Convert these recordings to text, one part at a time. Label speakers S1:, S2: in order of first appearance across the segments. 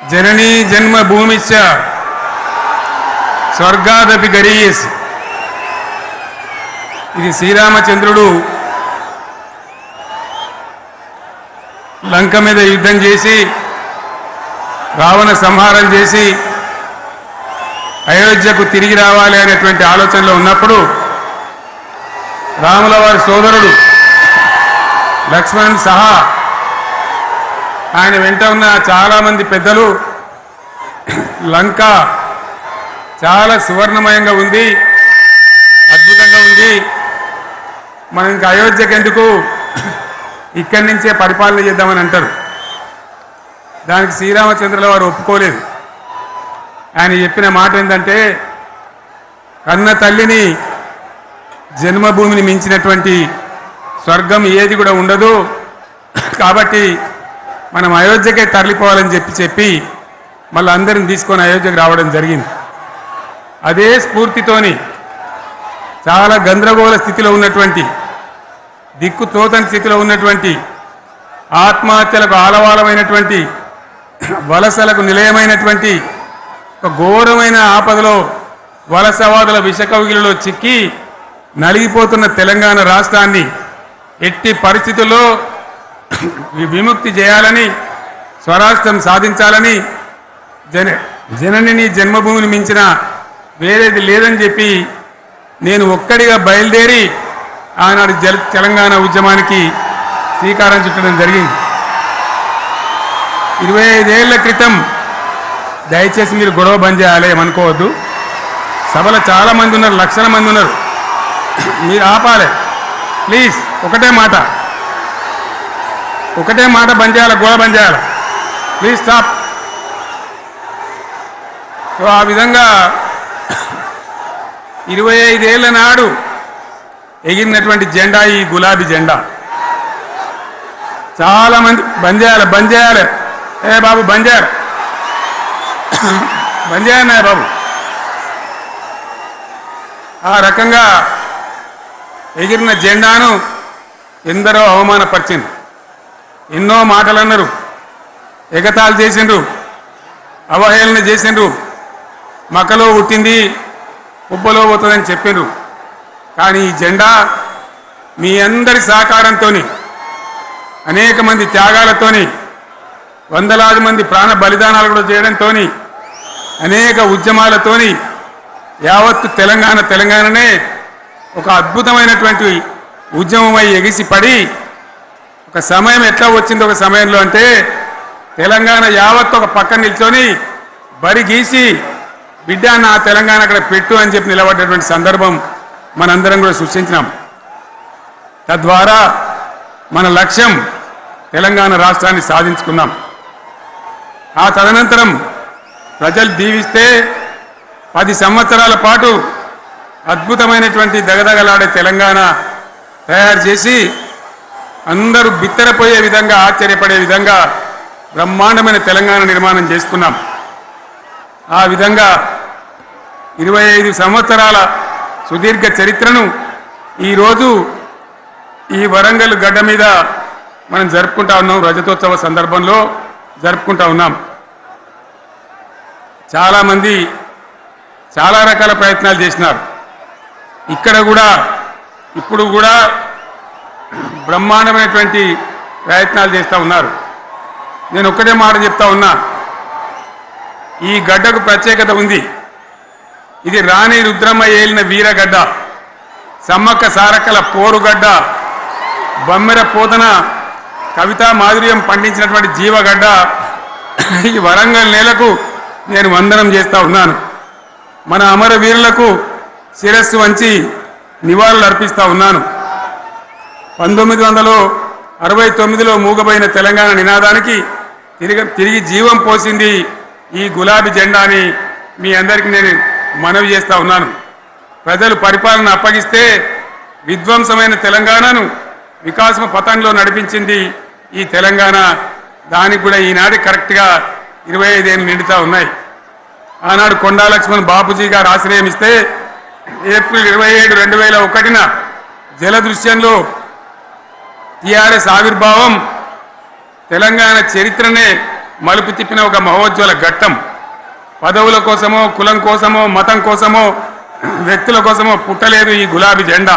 S1: जननी जन्मभूमिश्च स्वर्गादपि गरीयसी। ఇది శ్రీరామచంద్రుడు లంక మీద యుద్ధం చేసి రావణ సంహారం చేసి అయోధ్యకు తిరిగి రావాలి అనేటువంటి ఆలోచనలో ఉన్నప్పుడు రాముల వారి సోదరుడు లక్ష్మణుడు సహా ఆయన వెంట ఉన్న చాలామంది పెద్దలు లంక చాలా సువర్ణమయంగా ఉంది, అద్భుతంగా ఉంది, మనం ఇంకా అయోధ్యకు ఎందుకు ఇక్కడి నుంచే పరిపాలన చేద్దామని అంటారు. దానికి శ్రీరామచంద్రుల వారు ఒప్పుకోలేదు. ఆయన చెప్పిన మాట ఏంటంటే, కన్న తల్లిని జన్మభూమిని మించినటువంటి స్వర్గం ఏది కూడా ఉండదు, కాబట్టి మనం అయోధ్యకే తరలిపోవాలని చెప్పి మళ్ళీ అందరిని తీసుకొని అయోధ్యకు రావడం జరిగింది. అదే స్ఫూర్తితోని చాలా గందరగోళ స్థితిలో ఉన్నటువంటి, దిక్కు తోతని స్థితిలో ఉన్నటువంటి, ఆత్మహత్యలకు ఆలవాలమైనటువంటి, వలసలకు నిలయమైనటువంటి ఒక ఘోరమైన ఆపదలో వలసవాదుల విషకౌగిలిలో చిక్కి నలిగిపోతున్న తెలంగాణ రాష్ట్రాన్ని ఎట్టి పరిస్థితుల్లో విముక్తి చేయాలని, స్వరాష్ట్రం సాధించాలని, జనని జన్మభూమిని మించిన వేరేది లేదని చెప్పి నేను ఒక్కడిగా బయలుదేరి ఆనాడు తెలంగాణ ఉద్యమానికి శ్రీకారం చుట్టడం జరిగింది. 25 ఏళ్ల క్రితం, దయచేసి మీరు గొడవ బంద్ చేయాలి ఏమనుకోవద్దు, సభలో చాలామంది ఉన్నారు, లక్షల మంది ఉన్నారు, మీరు ఆపాలి ప్లీజ్. ఒకటే మాట బంద్ చేయాలి, గొడవ బంద్ చేయాలి ప్లీజ్, స్టాప్. సో ఆ విధంగా 25 ఏళ్ల నాడు ఎగిరినటువంటి జెండా ఈ గులాబీ జెండా. చాలామంది బంద్ చేయాలి ఏ బాబు బంద్ చేయాలి బాబు. ఆ రకంగా ఎగిరిన జెండాను ఎందరో అవమానపరిచింది, ఎన్నో మాటలు అన్నారు, ఎగతాళి చేసిండ్రు, అవహేళన చేసిండ్రు, మకలో పుట్టింది ఉబ్బలో పోతుందని చెప్పిండ్రు. కానీ ఈ జెండా మీ అందరి సహకారంతో, అనేక మంది త్యాగాలతోని, వందలాది మంది ప్రాణ బలిదానాలు కూడా చేయడంతో, అనేక ఉద్యమాలతోని యావత్తు తెలంగాణనే ఒక అద్భుతమైనటువంటి ఉద్యమమై ఎగిసిపడి, ఒక సమయం ఎట్లా వచ్చింది ఒక సమయంలో అంటే, తెలంగాణ యావత్తు ఒక పక్కన నిల్చొని బరి గీసి బిడ్డ నా తెలంగాణ అక్కడ పెట్టు అని చెప్పి నిలబడ్డటువంటి సందర్భం మనందరం కూడా సృష్టించినాం. తద్వారా మన లక్ష్యం తెలంగాణ రాష్ట్రాన్ని సాధించుకున్నాం. ఆ తదనంతరం ప్రజలు దీవిస్తే 10 సంవత్సరాల పాటు అద్భుతమైనటువంటి దగదగలాడే తెలంగాణ తయారు చేసి అందరూ బిత్తరపోయే విధంగా, ఆశ్చర్యపడే విధంగా బ్రహ్మాండమైన తెలంగాణ నిర్మాణం చేసుకున్నాం. ఆ విధంగా 25 సంవత్సరాల సుదీర్ఘ చరిత్రను ఈరోజు ఈ వరంగల్ గడ్డ మీద మనం జరుపుకుంటా ఉన్నాం, రజతోత్సవ సందర్భంలో జరుపుకుంటా ఉన్నాం. చాలామంది చాలా రకాల ప్రయత్నాలు చేసినారు. ఇక్కడ కూడా ఇప్పుడు కూడా బ్రహ్మాండమైనటువంటి ప్రయత్నాలు చేస్తూ ఉన్నారు. నేను ఒక్కటే మాట చెప్తా ఉన్నా, ఈ గడ్డకు ప్రత్యేకత ఉంది. ఇది రాణి రుద్రమ్మ ఏలిన వీరగడ్డ, సమ్మక్క సారక్కల పోరుగడ్డ, బమ్మెర పోతన కవితా మాధుర్యం పండించినటువంటి జీవగడ్డ. ఈ వరంగల్ నేలకు నేను వందనం చేస్తూ ఉన్నాను. మన అమరవీరులకు శిరస్సు వంచి నివాళులు అర్పిస్తూ ఉన్నాను. 1969లో మూగబోయిన తెలంగాణ నినాదానికి తిరిగి జీవం పోసింది ఈ గులాబీ జెండాని మీ అందరికీ నేను మనవి చేస్తూ ఉన్నాను. ప్రజలు పరిపాలన అప్పగిస్తే విధ్వంసమైన తెలంగాణను వికాసం పథంలో నడిపించింది ఈ తెలంగాణ. దానికి కూడా ఈనాడు కరెక్ట్గా 25 ఏళ్ళు నిండుతూ ఉన్నాయి. ఆనాడు కొండా లక్ష్మణ్ బాపూజీ గారు ఆశ్రయం ఇస్తే ఏప్రిల్ 27, 2001న జలదృశ్యంలో టీఆర్ఎస్ ఆవిర్భావం తెలంగాణ చరిత్రనే మలుపు తిప్పిన ఒక మహోజ్వల ఘట్టం. పదవుల కోసమో, కులం కోసమో, మతం కోసమో, వ్యక్తుల కోసమో పుట్టలేదు ఈ గులాబీ జెండా.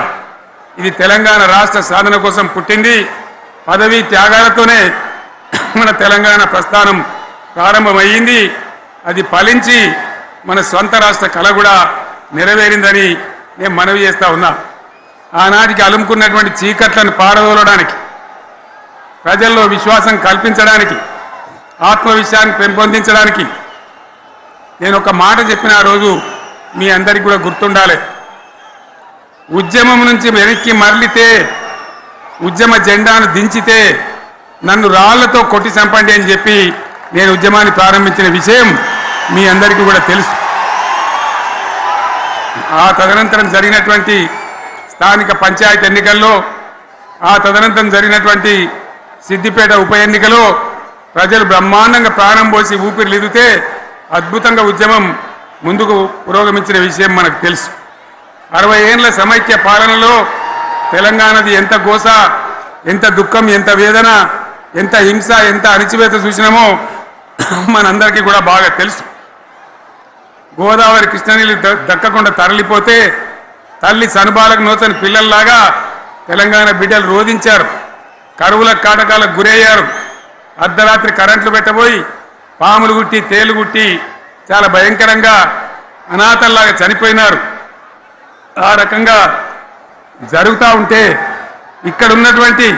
S1: ఇది తెలంగాణ రాష్ట్ర సాధన కోసం పుట్టింది. పదవీ త్యాగాలతోనే మన తెలంగాణ ప్రస్థానం ప్రారంభమయ్యింది. అది ఫలించి మన స్వంత రాష్ట్ర కళ కూడా నెరవేరిందని నేను మనవి చేస్తా ఉన్నా. ఆనాటికి అలుముకున్నటువంటి చీకట్లను పారదోలడానికి, ప్రజల్లో విశ్వాసం కల్పించడానికి, ఆత్మవిశ్వాసాన్ని పెంపొందించడానికి నేను ఒక మాట చెప్పిన ఆ రోజు మీ అందరికీ కూడా గుర్తుండాలి. ఉద్యమం నుంచి వెనక్కి మరలితే, ఉద్యమ జెండాను దించితే నన్ను రాళ్లతో కొట్టి చంపండి అని చెప్పి నేను ఉద్యమాన్ని ప్రారంభించిన విషయం మీ అందరికీ కూడా తెలుసు. ఆ తదనంతరం జరిగినటువంటి స్థానిక పంచాయతీ ఎన్నికల్లో, ఆ తదనంతరం జరిగినటువంటి సిద్దిపేట ఉప ఎన్నికలో ప్రజలు బ్రహ్మాండంగా ప్రాణం పోసి ఊపిరిలిదితే అద్భుతంగా ఉద్యమం ముందుకు పురోగమించిన విషయం మనకు తెలుసు. 60 ఏళ్ల సమైక్య పాలనలో తెలంగాణది ఎంత గోస, ఎంత దుఃఖం, ఎంత వేదన, ఎంత హింస, ఎంత అణిచివేత చూసినామో మనందరికీ కూడా బాగా తెలుసు. గోదావరి కృష్ణనీళ్ళు దక్కకుండా తరలిపోతే తల్లి సనుబాలకు నోచని పిల్లల్లాగా తెలంగాణ బిడ్డలు రోధించారు. కరువుల కాటకాలకు గురయ్యారు. అర్ధరాత్రి కరెంట్లు పెట్టబోయి పాములు గుట్టి, తేలు గుట్టి చాలా భయంకరంగా అనాథల్లాగా చనిపోయినారు. ఆ రకంగా జరుగుతూ ఉంటే ఇక్కడ ఉన్నటువంటి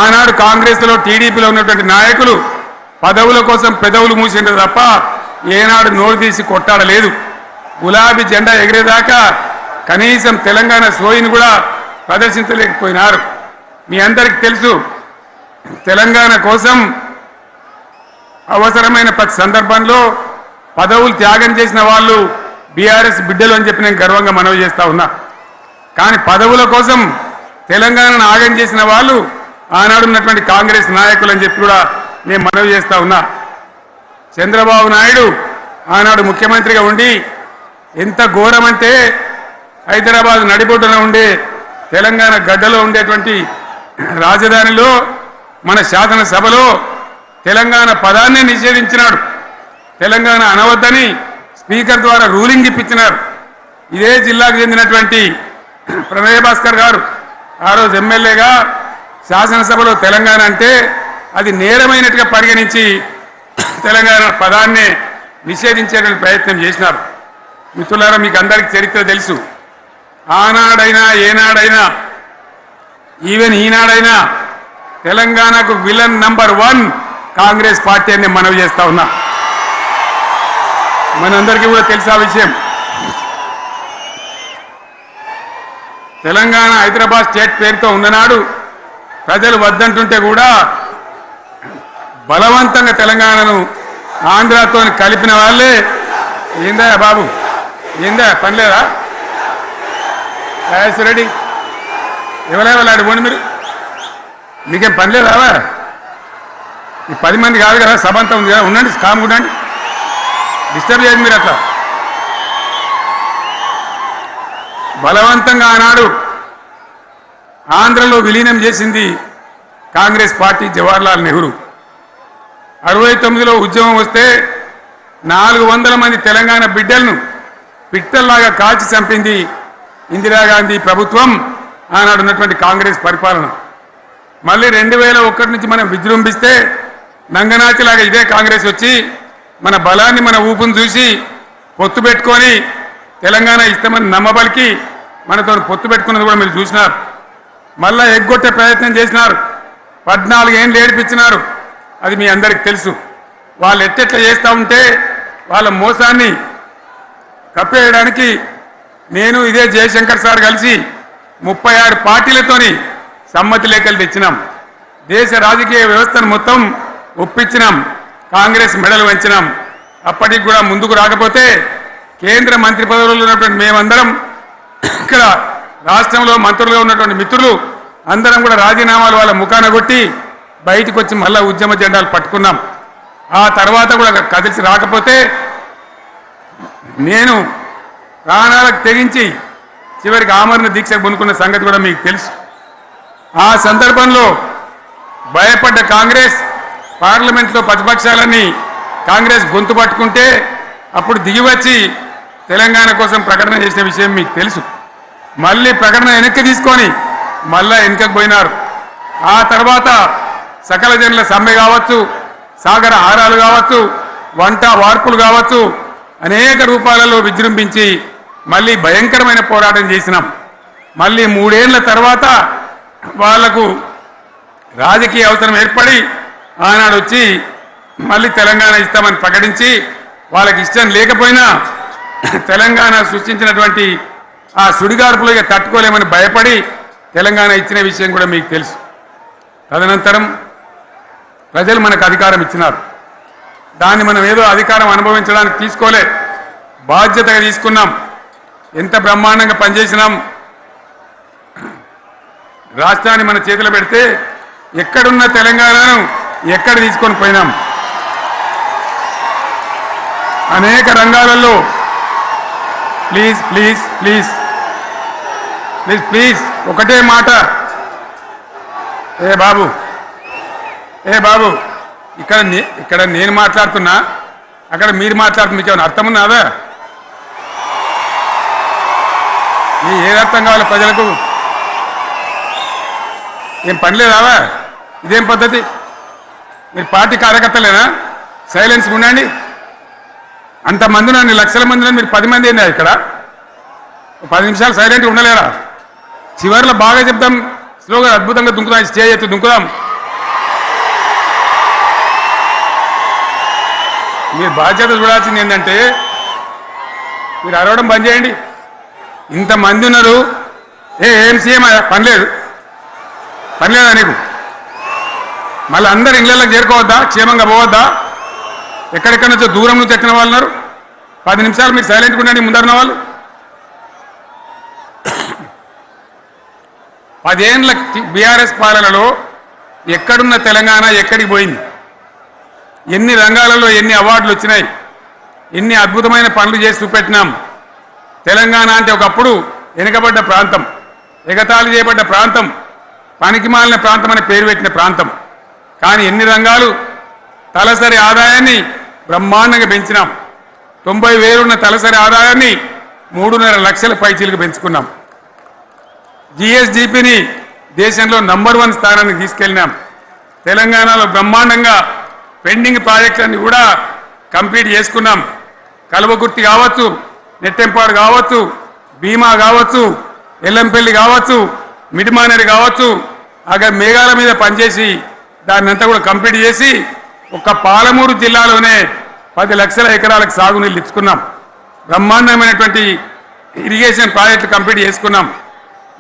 S1: ఆనాడు కాంగ్రెస్లో, టీడీపీలో ఉన్నటువంటి నాయకులు పదవుల కోసం పెదవులు మూసిండ్రు తప్ప ఏనాడు నోరు తీసి కొట్టాడలేదు. గులాబీ జెండా ఎగిరేదాకా కనీసం తెలంగాణ సోయిని కూడా ప్రదర్శించలేకపోయినారు. మీ అందరికీ తెలుసు, తెలంగాణ కోసం అవసరమైన ప్రతి సందర్భంలో పదవులు త్యాగం చేసిన వాళ్ళు బీఆర్ఎస్ బిడ్డలు అని చెప్పి నేను గర్వంగా మనవి చేస్తా ఉన్నా. కానీ పదవుల కోసం తెలంగాణను ఆగం చేసిన వాళ్ళు ఆనాడు ఉన్నటువంటి కాంగ్రెస్ నాయకులు అని చెప్పి కూడా నేను మనవి చేస్తా ఉన్నా. చంద్రబాబు నాయుడు ఆనాడు ముఖ్యమంత్రిగా ఉండి ఎంత ఘోరమంటే హైదరాబాద్ నడిబొడ్డున ఉండే తెలంగాణ గడ్డలో ఉండేటువంటి రాజధానిలో మన శాసనసభలో తెలంగాణ పదాన్ని నిషేధించినాడు. తెలంగాణ అనవద్దని స్పీకర్ ద్వారా రూలింగ్ ఇప్పించినారు. ఇదే జిల్లాకు చెందినటువంటి ప్రణయ్ భాస్కర్ గారు ఆ రోజు ఎమ్మెల్యేగా శాసనసభలో తెలంగాణ అంటే అది నేరమైనట్టుగా పరిగణించి తెలంగాణ పదాన్ని నిషేధించేటువంటి ప్రయత్నం చేసినారు. మిత్రులారా, మీకు అందరికీ చరిత్ర తెలుసు. ఆనాడైనా, ఏనాడైనా, ఈవెన్ ఈనాడైనా తెలంగాణకు విలన్ నంబర్ 1 కాంగ్రెస్ పార్టీ అని మనవి చేస్తా ఉన్నా. మనందరికీ కూడా తెలుసా విషయం. తెలంగాణ హైదరాబాద్ స్టేట్ పేరుతో ఉన్ననాడు ప్రజలు వద్దంటుంటే కూడా బలవంతంగా తెలంగాణను ఆంధ్రాతో కలిపిన వాళ్ళే. ఏందా బాబు, ఏందా పనిలేదా? రెడ్డి ఎవరెవరు పోండి, మీకేం పనిలేదా? ఈ 10 మంది కాదు కదా, సభ అంతా ఉంది కదా, ఉండండి, కామ్ ఉండండి, డిస్టర్బ్ చేయండి మీరు. అట్లా బలవంతంగా ఆనాడు ఆంధ్రలో విలీనం చేసింది కాంగ్రెస్ పార్టీ, జవహర్లాల్ నెహ్రూ. 69లో ఉద్యమం వస్తే 400 మంది తెలంగాణ బిడ్డలను పిట్టల్లాగా కాల్చి చంపింది ఇందిరాగాంధీ ప్రభుత్వం, ఆనాడు ఉన్నటువంటి కాంగ్రెస్ పరిపాలన. మళ్ళీ 2001 నుంచి మనం విజృంభిస్తే నంగనాచిలాగా ఇదే కాంగ్రెస్ వచ్చి మన బలాన్ని, మన ఊపును చూసి పొత్తు పెట్టుకొని తెలంగాణ ఇస్తామని నమ్మబలికి మనతో పొత్తు పెట్టుకున్నది కూడా మీరు చూసినారు. మళ్ళా ఎగ్గొట్టే ప్రయత్నం చేసినారు. 14 ఏళ్ళు ఏడిపించినారు. అది మీ అందరికి తెలుసు. వాళ్ళు ఎట్టెట్లా చేస్తూ ఉంటే వాళ్ళ మోసాన్ని కప్పేయడానికి నేను ఇదే జయశంకర్ సార్ కలిసి 36 పార్టీలతోని సమ్మతి లేఖలు తెచ్చినాం. దేశ రాజకీయ వ్యవస్థను మొత్తం ఒప్పించినాం. కాంగ్రెస్ మెడలు వంచినాం. అప్పటికి కూడా ముందుకు రాకపోతే కేంద్ర మంత్రి పదవుల్లో ఉన్నటువంటి మేమందరం, ఇక్కడ రాష్ట్రంలో మంత్రులుగా ఉన్నటువంటి మిత్రులు అందరం కూడా రాజీనామాలు వాళ్ళ ముఖాన కొట్టి బయటకు వచ్చి మళ్ళా ఉద్యమ జెండాలు పట్టుకున్నాం. ఆ తర్వాత కూడా కదిలిసి రాకపోతే నేను ప్రాణాలకు తెగించి చివరికి ఆమరణ దీక్షకు పొందుకున్న సంగతి కూడా మీకు తెలుసు. ఆ సందర్భంలో భయపడ్డ కాంగ్రెస్ పార్లమెంట్లో ప్రతిపక్షాలన్నీ కాంగ్రెస్ గొంతు పట్టుకుంటే అప్పుడు దిగివచ్చి తెలంగాణ కోసం ప్రకటన చేసిన విషయం మీకు తెలుసు. మళ్ళీ ప్రకటన వెనక్కి తీసుకొని మళ్ళా వెనుకకు పోయినారు. ఆ తర్వాత సకల జనుల సమ్మె కావచ్చు, సాగర హారాలు కావచ్చు, వంట వార్పులు కావచ్చు, అనేక రూపాలలో విజృంభించి మళ్ళీ భయంకరమైన పోరాటం చేసినాం. మళ్ళీ 3 ఏళ్ల తర్వాత వాళ్లకు రాజకీయ అవసరం ఏర్పడి ఆనాడు వచ్చి మళ్ళీ తెలంగాణ ఇస్తామని ప్రకటించి వాళ్ళకి ఇష్టం లేకపోయినా తెలంగాణ సృష్టించినటువంటి ఆ సుడిగార్పులుగా తట్టుకోలేమని భయపడి తెలంగాణ ఇచ్చిన విషయం కూడా మీకు తెలుసు. తదనంతరం ప్రజలు మనకు అధికారం ఇచ్చినారు. దాన్ని మనం ఏదో అధికారం అనుభవించడానికి తీసుకోలే, బాధ్యతగా తీసుకున్నాం. ఎంత బ్రహ్మాండంగా పనిచేసినాం. రాష్ట్రాన్ని మన చేతిలో పెడితే ఎక్కడున్న తెలంగాణను ఎక్కడ తీసుకొని పోయినాం. అనేక రంగాలలో please please please please please ఒకటే మాట, ఏ బాబు ఇక్కడ నేను మాట్లాడుతున్నా, అక్కడ మీరు మాట్లాడుతున్నా, మీకు ఏమైనా అర్థం ఉన్నదా? ఏది అర్థం కావాలి ప్రజలకు? ఏం పని లేదావా? ఇదేం పద్ధతి? మీరు పార్టీ కార్యకర్తలేనా? సైలెన్స్ ఉండండి. అంతమంది నన్ను లక్షల మంది, మీరు 10 మంది ఏందా ఇక్కడ? 10 నిమిషాలు సైలెంట్గా ఉండలేరా? చివరిలో బాగా చెప్తాం, స్లోగా అద్భుతంగా దుంకుదాం, స్టేజ్ ఎత్తు దుంకుదాం. మీరు బాధ్యత చూడాల్సింది ఏంటంటే మీరు అరవడం బంద్ చేయండి. ఇంతమంది ఉన్నారు, ఏం సీఎం పనిలేదా నీకు? మళ్ళీ అందరు ఇళ్ళకి చేరుకోవద్దా? క్షేమంగా పోవద్దా? ఎక్కడెక్కడి నుంచో దూరం నుంచి వచ్చిన వాళ్ళు ఉన్నారు. 10 నిమిషాలు మీరు సైలెంట్గా ఉండండి. ముందరున్న వాళ్ళు 10 ఏళ్ళ బీఆర్ఎస్ పాలనలో ఎక్కడున్న తెలంగాణ ఎక్కడికి పోయింది? ఎన్ని రంగాలలో ఎన్ని అవార్డులు వచ్చినాయి? ఎన్ని అద్భుతమైన పనులు చేసి చూపెట్టినాం. తెలంగాణ అంటే ఒకప్పుడు వెనుకబడ్డ ప్రాంతం, ఎగతాళి చేయబడ్డ ప్రాంతం, పనికిమాలిన ప్రాంతం అని పేరు పెట్టిన ప్రాంతం. కానీ ఎన్ని రంగాలు, తలసరి ఆదాయాన్ని బ్రహ్మాండంగా పెంచినాం. 90,000 ఉన్న తలసరి ఆదాయాన్ని 3.5 లక్షల పైచీలకు పెంచుకున్నాం. జిఎస్డిపిని దేశంలో నంబర్ 1 స్థానానికి తీసుకెళ్ళినాం. తెలంగాణలో బ్రహ్మాండంగా పెండింగ్ ప్రాజెక్టులన్నీ కూడా కంప్లీట్ చేసుకున్నాం. కల్వకుర్తి కావచ్చు, నెట్టెంపాడు కావచ్చు, భీమా కావచ్చు, ఎల్లంపల్లి కావచ్చు, మిడిమానేరు కావచ్చు, అక్కడ మేఘాల మీద పనిచేసి దాన్ని అంతా కూడా కంప్లీట్ చేసి ఒక్క పాలమూరు జిల్లాలోనే 10 లక్షల ఎకరాలకు సాగునీళ్ళు ఇచ్చుకున్నాం. బ్రహ్మాండమైనటువంటి ఇరిగేషన్ ప్రాజెక్టులు కంప్లీట్ చేసుకున్నాం.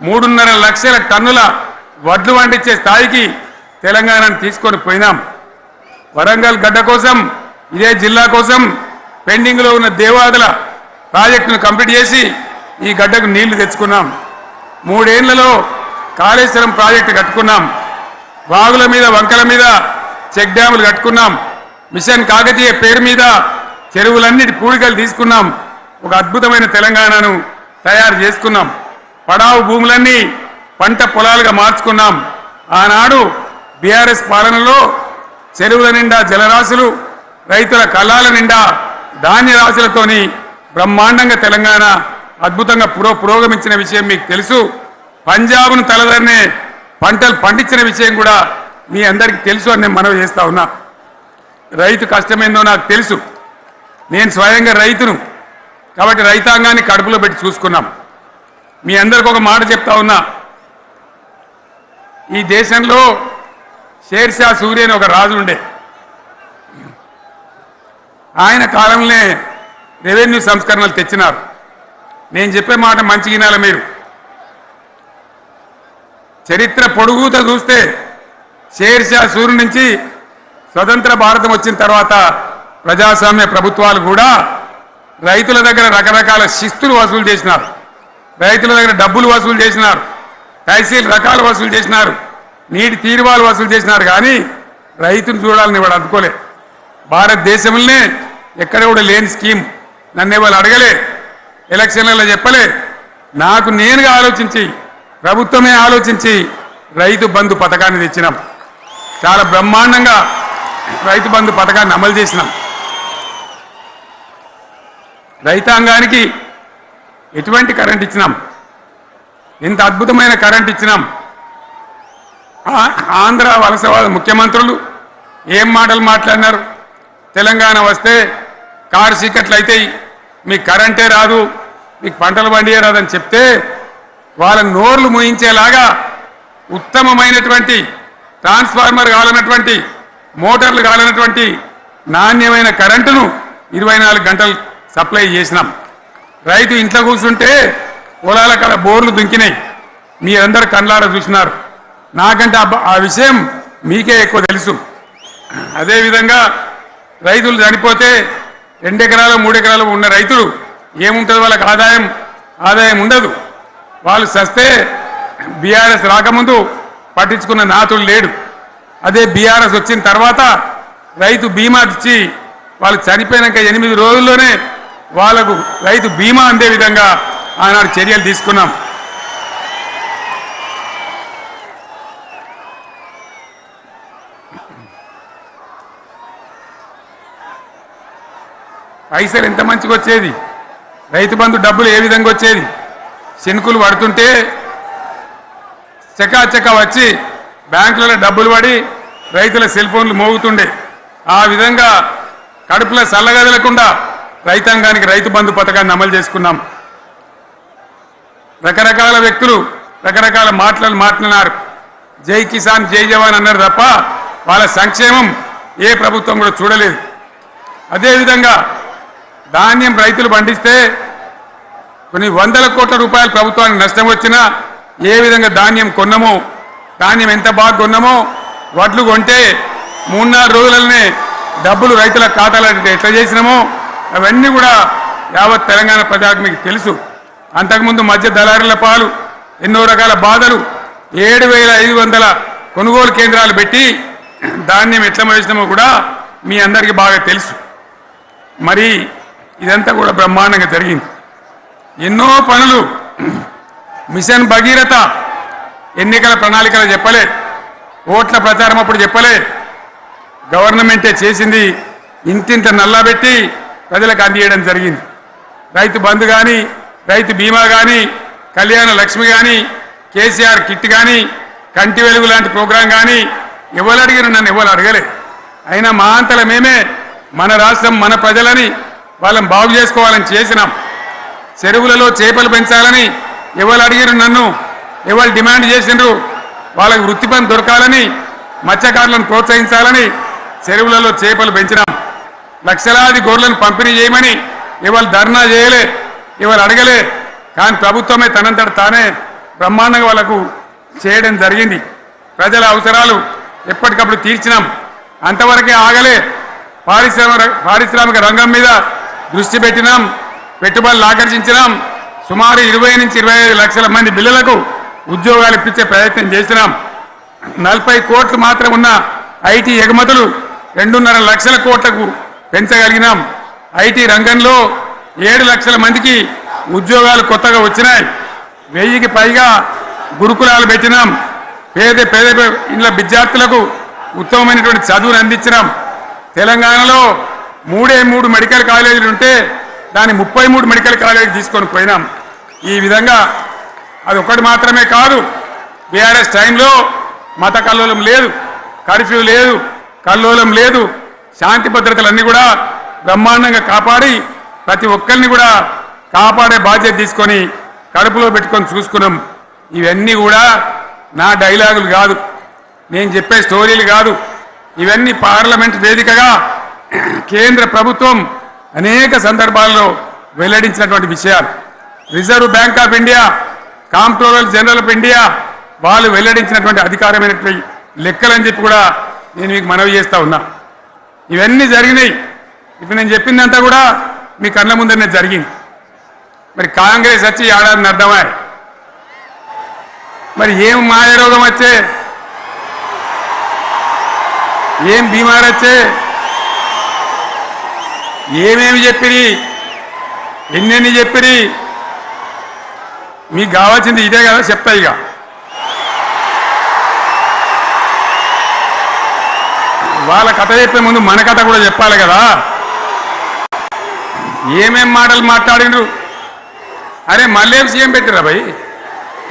S1: 3.5 లక్షల టన్నుల వడ్లు పండించే స్థాయికి తెలంగాణను తీసుకొని పోయినాం. వరంగల్ గడ్డ కోసం, ఇదే జిల్లా కోసం పెండింగ్లో ఉన్న దేవాదుల ప్రాజెక్టును కంప్లీట్ చేసి ఈ గడ్డకు నీళ్లు తెచ్చుకున్నాం. 3 ఏళ్లలో కాళేశ్వరం ప్రాజెక్టు కట్టుకున్నాం. వాగుల మీద, వంకల మీద చెక్ డ్యాములు కట్టుకున్నాం. మిషన్ కాకతీయ పేరు మీద చెరువులన్నిటి పూడికలు తీసుకున్నాం. ఒక అద్భుతమైన తెలంగాణను తయారు చేసుకున్నాం. పడావు భూములన్నీ పంట పొలాలుగా మార్చుకున్నాం. ఆనాడు బీఆర్ఎస్ పాలనలో చెరువుల నిండా జలరాశులు, రైతుల కళ్ళాల నిండా ధాన్య రాశులతోని బ్రహ్మాండంగా తెలంగాణ అద్భుతంగా పురోగమించిన విషయం మీకు తెలుసు. పంజాబ్ను తలదన్నే పంటలు పండించిన విషయం కూడా మీ అందరికీ తెలుసు అని నేను మనవి చేస్తా ఉన్నా. రైతు కష్టమేందో నాకు తెలుసు. నేను స్వయంగా రైతును కాబట్టి రైతాంగాన్ని కడుపులో పెట్టి చూసుకున్నాం. మీ అందరికి ఒక మాట చెప్తా ఉన్నా. ఈ దేశంలో షేర్షా సూరి అని ఒక రాజు ఉండే. ఆయన కాలంలోనే రెవెన్యూ సంస్కరణలు తెచ్చినారు. నేను చెప్పే మాట మంచి వినాల మీరు. చరిత్ర పొడుగుత చూస్తే షేర్షా సూరి నుంచి స్వతంత్ర భారతం వచ్చిన తర్వాత ప్రజాస్వామ్య ప్రభుత్వాలు కూడా రైతుల దగ్గర రకరకాల శిస్తులు వసూలు చేసినారు. రైతుల దగ్గర డబ్బులు వసూలు చేసినారు. తహసీల్ రకాలు వసూలు చేసినారు. నీటి తీరువాలు వసూలు చేసినారు. కానీ రైతును చూడాలని వాడు అందుకోలే. భారతదేశంలోనే ఎక్కడ కూడా లేని స్కీమ్. నన్ను వాళ్ళు అడగలే, ఎలక్షన్లలో చెప్పలే. నాకు నేనుగా ఆలోచించి, ప్రభుత్వమే ఆలోచించి రైతు బంధు పథకాన్ని తెచ్చినాం. చాలా బ్రహ్మాండంగా రైతు బంధు పథకాన్ని అమలు చేసినాం. రైతాంగానికి ఎటువంటి కరెంట్ ఇచ్చినాం, ఎంత అద్భుతమైన కరెంట్ ఇచ్చినాం. ఆంధ్ర వలసవాద ముఖ్యమంత్రులు ఏం మాటలు మాట్లాడినారు. తెలంగాణ వస్తే కారు చీకట్లు అవుతాయి, మీకు కరెంటే రాదు, మీకు పంటలు పండియే రాదని చెప్తే వాళ్ళ నోర్లు మూయించేలాగా ఉత్తమమైనటువంటి ట్రాన్స్ఫార్మర్ కావాలన్నటువంటి మోటార్లు కావాలన్నటువంటి నాణ్యమైన కరెంటును 24 గంటలు సప్లై చేసినాం. రైతు ఇంట్లో కూర్చుంటే పొలాల కాడ బోర్లు దుంకినాయి, మీరందరూ కళ్ళారా చూసినారు. నాకంటే ఆ విషయం మీకే ఎక్కువ తెలుసు. అదేవిధంగా రైతులు చనిపోతే 2 ఎకరాలు 3 ఎకరాలు ఉన్న రైతులు ఏముంటుంది, వాళ్ళకి ఆదాయం ఉండదు. వాళ్ళు సస్తే బీఆర్ఎస్ రాకముందు పట్టించుకున్న నాతులు లేడు. అదే బీఆర్ఎస్ వచ్చిన తర్వాత రైతు బీమా ఇచ్చి వాళ్ళు చనిపోయినాక 8 రోజుల్లోనే వాళ్లకు రైతు బీమా అందే విధంగా ఆనాడు చర్యలు తీసుకున్నాం. పైసలు ఎంత మంచిగా వచ్చేది, రైతు బంధు డబ్బులు ఏ విధంగా వచ్చేది. శనుకులు పడుతుంటే చకాచకా వచ్చి బ్యాంకులలో డబ్బులు పడి రైతుల సెల్ ఫోన్లు మోగుతుండే. ఆ విధంగా కడుపులో చల్లగదలకుండా రైతాంగానికి రైతు బంధు పథకాన్ని అమలు చేసుకున్నాం. రకరకాల వ్యక్తులు రకరకాల మాట్లాడినారు. జై కిసాన్ జై జవాన్ అన్నారు తప్ప వాళ్ళ సంక్షేమం ఏ ప్రభుత్వం కూడా చూడలేదు. అదేవిధంగా ధాన్యం రైతులు పండిస్తే కొన్ని 100 కోట్ల రూపాయలు ప్రభుత్వానికి నష్టం వచ్చినా ఏ విధంగా ధాన్యం కొన్నామో, ధాన్యం ఎంత బాగా కొన్నామో, వడ్లు కొంటే 3-4 రోజులనే డబ్బులు రైతుల ఖాతాలో ఎట్లా చేసినామో అవన్నీ కూడా యావత్ తెలంగాణ ప్రజలకు మీకు తెలుసు. అంతకుముందు మధ్య దళారుల పాలు ఎన్నో రకాల బాధలు, 7,500 కొనుగోలు కేంద్రాలు పెట్టి ధాన్యం ఎట్లా వేసినామో కూడా మీ అందరికీ బాగా తెలుసు. మరి ఇదంతా కూడా బ్రహ్మాండంగా జరిగింది. ఎన్నో పనులు, మిషన్ భగీరథ ఎన్నికల ప్రణాళికలు చెప్పలే, ఓట్ల ప్రచారం అప్పుడు చెప్పలే, గవర్నమెంటే చేసింది. ఇంతింత నల్లబెట్టి ప్రజలకు అందియడం జరిగింది. రైతు బంధు కానీ, రైతు బీమా కానీ, కళ్యాణ లక్ష్మి కానీ, కేసీఆర్ కిట్ కానీ, కంటి వెలుగు లాంటి ప్రోగ్రాం కానీ ఎవరు అడిగినా నన్ను ఎవరు అడగలే. అయినా మా అంతల మేమే మన రాష్ట్రం మన ప్రజలని వాళ్ళని బాగు చేసుకోవాలని చేసినాం. చెరువులలో చేపలు పెంచాలని ఎవరు అడిగిరు నన్ను, ఎవరు డిమాండ్ చేసిండ్రు, వాళ్ళకి వృత్తి పని దొరకాలని, మత్స్యకారులను ప్రోత్సహించాలని చెరువులలో చేపలు పెంచినాం. లక్షలాది గొర్రెలను పంపిణీ చేయమని ఎవరు ధర్నా చేయలే, ఎవరు అడగలే. కానీ ప్రభుత్వమే తనంతట తానే బ్రహ్మాండంగా వాళ్ళకు చేయడం జరిగింది. ప్రజల అవసరాలు ఎప్పటికప్పుడు తీర్చినాం. అంతవరకే ఆగలే. పారిశ్రామిక రంగం మీద దృష్టి పెట్టినాం, పెట్టుబడులు ఆకర్షించినాం. సుమారు 20 నుంచి 25 లక్షల మంది పిల్లలకు ఉద్యోగాలు ఇప్పించే ప్రయత్నం చేసినాం. 40 కోట్లు మాత్రం ఉన్న ఐటీ ఎగుమతులు 2.5 లక్షల కోట్లకు పెంచగలిగినాం. ఐటీ రంగంలో 7 లక్షల మందికి ఉద్యోగాలు కొత్తగా వచ్చినాయి. 1000కి పైగా గురుకులాలు పెట్టినాం. పేద ఇళ్ళ విద్యార్థులకు ఉత్తమమైనటువంటి చదువును అందించినాం. తెలంగాణలో 3 మెడికల్ కాలేజీలు ఉంటే దాన్ని 33 మెడికల్ కాలేజీలు తీసుకొని పోయినాం. ఈ విధంగా అది ఒక్కటి మాత్రమే కాదు, బీఆర్ఎస్ టైంలో మత కల్లోలం లేదు, కర్ఫ్యూ లేదు, కల్లోలం లేదు, శాంతి భద్రతలన్నీ కూడా బ్రహ్మాండంగా కాపాడి ప్రతి ఒక్కరిని కూడా కాపాడే బాధ్యత తీసుకొని కడుపులో పెట్టుకొని చూసుకున్నాం. ఇవన్నీ కూడా నా డైలాగులు కాదు, నేను చెప్పే స్టోరీలు కాదు. ఇవన్నీ పార్లమెంట్ వేదికగా కేంద్ర ప్రభుత్వం అనేక సందర్భాల్లో వెల్లడించినటువంటి విషయాలు. Reserve bank of India, comptroller general of India వాళ్ళు వెల్లడించినటువంటి అధికారమైనటువంటి లెక్కలని చెప్పి కూడా నేను మీకు మనవి చేస్తా ఉన్నా. ఇవన్నీ జరిగినాయి. ఇప్పుడు నేను చెప్పిందంతా కూడా మీ కళ్ళ ముందరనే జరిగింది. మరి కాంగ్రెస్ వచ్చి ఏడాదిని అర్థమా, మరి ఏం మాయరోగం వచ్చే, ఏం బీమారు వచ్చే, ఏమేమి చెప్పిరి, ఎన్నెన్ని చెప్పిరి, మీకు కావాల్సింది ఇదే కదా చెప్తా. ఇక వాళ్ళ కథ చెప్పే ముందు మన కథ కూడా చెప్పాలి కదా. ఏమేం మాటలు మాట్లాడిండ్రు. అరే మళ్ళీ సీఎం పెట్టిరా భయ్,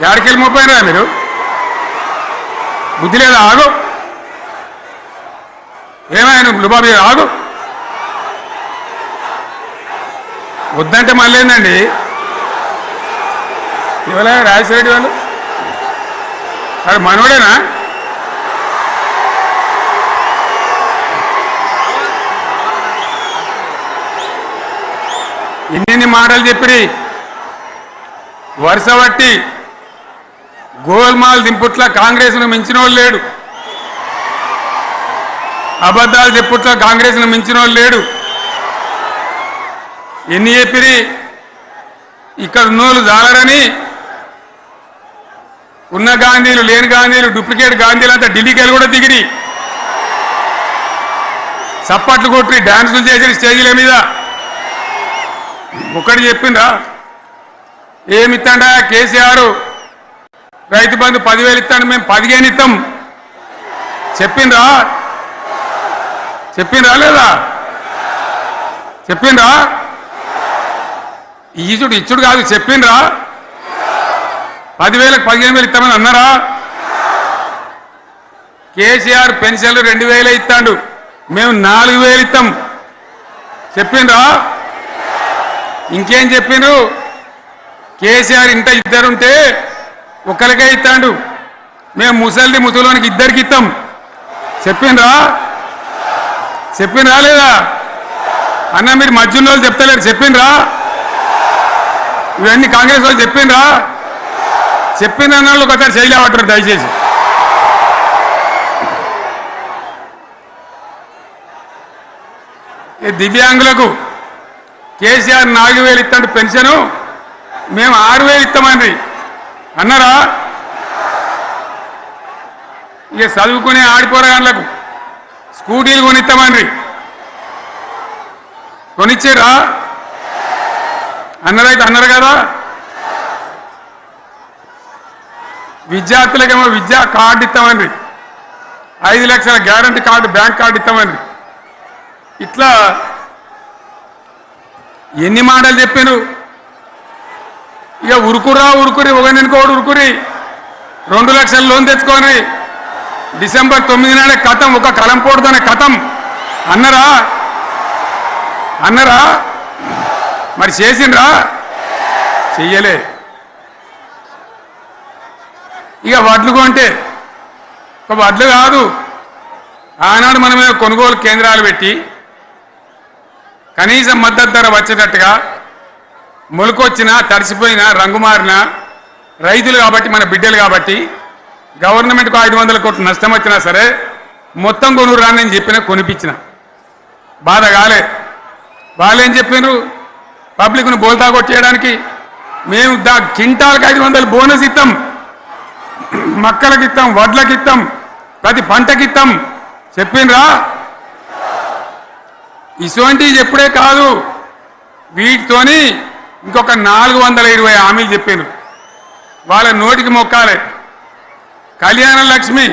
S1: ఎక్కడికెళ్ళి మోపోయినరా మీరు? బుద్ధి లేదా? ఆగు. ఏమైనా లుబాబీ ఆగు. వద్దంటే మళ్ళీ ఏందండి ఇవాళ రాజశేఖర వాళ్ళు అది మనోడేనా? ఎన్ని మాటలు చెప్పి వరుస బట్టి గోల్మాల్ దింపుట్ల కాంగ్రెస్ను మించిన వాళ్ళు లేడు, అబద్ధాలు చెప్పుట్ల కాంగ్రెస్ను మించిన వాళ్ళు లేడు. ఎన్ని చెప్పిరి ఇక్కడ ఉన్నోళ్ళు జాలరని ఉన్న గాంధీలు లేని గాంధీలు డూప్లికేట్ గాంధీలు అంతా ఢిల్లీకి వెళ్ళి కూడా దిగిరి, చప్పట్లు కొట్టి డాన్సులు చేసిన స్టేజీల మీద. ఒకటి చెప్పిండ్రా ఏమిత్తాడా కేసీఆర్ రైతు బంధు 10,000 ఇస్తాడు, మేము 15 ఇస్తాం చెప్పిండ్రా? చెప్పిండ్రా లేదా? చెప్పిండ్రా? ఇచ్చుడు కాదు చెప్పిండ్రా? 10,000కు 15,000 ఇస్తామని అన్నారా? కేసీఆర్ పెన్షన్లు 2,000 ఇస్తాడు, మేము 4,000 ఇస్తాం చెప్పిండ్రా? ఇంకేం చెప్పిండ్రు? కేసీఆర్ ఇంట ఇద్దరుంటే ఒక్కరికే ఇస్తాడు, మేము ముసలోనికి 2కి ఇస్తాం చెప్పిండ్రా? చెప్పిండ్రా లేదా? అన్న మీరు మధ్యలో వాళ్ళు చెప్తలేరు, చెప్పిండ్రా? ఇవన్నీ కాంగ్రెస్ వాళ్ళు చెప్పిండ్రా? చెప్పిన వాళ్ళు ఒకసారి చేయలేవటారు దయచేసి. దివ్యాంగులకు కేసీఆర్ 4,000 ఇస్తాడు పెన్షను, మేము 6,000 ఇస్తామండి అన్నారా? ఇక చదువుకునే ఆడిపోరగాళ్ళకు స్కూటీలు కొనిస్తామండి, కొనిచ్చారా? అన్నారైతే అన్నారు కదా. విద్యార్థులకేమో విద్యా కార్డు ఇస్తామండి, 5 లక్షల గ్యారంటీ కార్డు బ్యాంక్ కార్డు ఇస్తామండి. ఇట్లా ఎన్ని మాటలు చెప్పారు. ఇక ఉరుకురి ఒకరినికోడు ఉరుకురి 2 లక్షల లోన్ తెచ్చుకొని డిసెంబర్ 9 నాడే కథం, ఒక కలంపోడుతోనే కథం అన్నరా? అన్నరా? మరి చేసిండ్రా? చెయ్యలే. ఇక వడ్లు కొంటే ఒక వడ్లు కాదు, ఆనాడు మనమే కొనుగోలు కేంద్రాలు పెట్టి కనీసం మద్దతు ధర వచ్చేటట్టుగా మొలకొచ్చినా తడిసిపోయినా రంగు మారినా రైతులు కాబట్టి మన బిడ్డలు కాబట్టి గవర్నమెంట్కు 500 కోట్ల నష్టం వచ్చినా సరే మొత్తం కొనురాని నేను చెప్పినా కొనిపించిన బాధ కాలే. వాళ్ళు ఏం చెప్పినారు? పబ్లిక్ను బోల్తా కొట్టేయడానికి మేము క్వింటాల్కి 500 బోనస్ ఇస్తాం, మక్కలకి ఇస్తాం, వడ్లకి ఇస్తాం, ప్రతి పంటకి ఇస్తాం చెప్పిండ్రా? ఇటువంటివి చెప్పుడే కాదు, వీటితోని ఇంకొక 420 హామీలు చెప్పాను. వాళ్ళ నోటికి మొక్కాలి. కళ్యాణ లక్ష్మి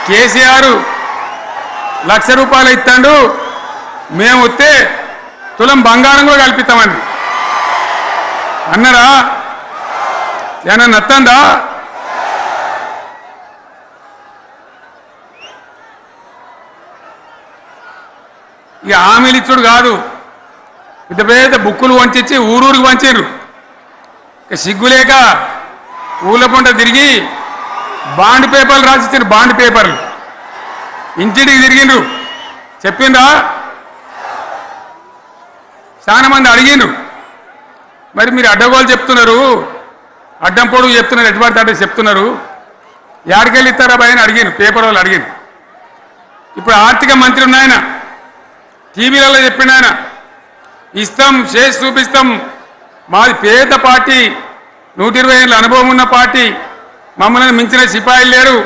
S1: కేసీఆర్ 1,00,000 రూపాయలు ఇస్తాడు, మేము వస్తే తులం బంగారం కూడా కల్పిస్తామండి అన్నారా? ఏమన్నా నత్తందా? ఇక హామీలు ఇచ్చుడు కాదు, పెద్ద పెద్ద బుక్కులు వంచి ఊరూరికి వంచారు. ఇక సిగ్గులేక ఊళ్ళ పంట తిరిగి బాండ్ పేపర్లు రాసిచ్చారు, బాండ్ పేపర్లు ఇంటింటికి తిరిగిండ్రు. చెప్పిండ్రా? చాలా మంది అడిగిండ్రు. మరి మీరు అడ్డగోలు చెప్తున్నారు, అడ్డం పొడుగు చెప్తున్నారు, ఎటువంటి అంటే చెప్తున్నారు, యాడికెళ్ళి ఇస్తారా భయ అని అడిగిండ్రు, పేపర్ వాళ్ళు అడిగిండ్రు. ఇప్పుడు ఆర్థిక మంత్రి ఉన్నాయన టీవీలలో చెప్పిండు, ఆయన ఇస్తాం చేసి చూపిస్తాం, మాది పేద పార్టీ, 120 ఏళ్ళ అనుభవం ఉన్న పార్టీ, మమ్మల్ని మించిన సిపాయిలు లేరు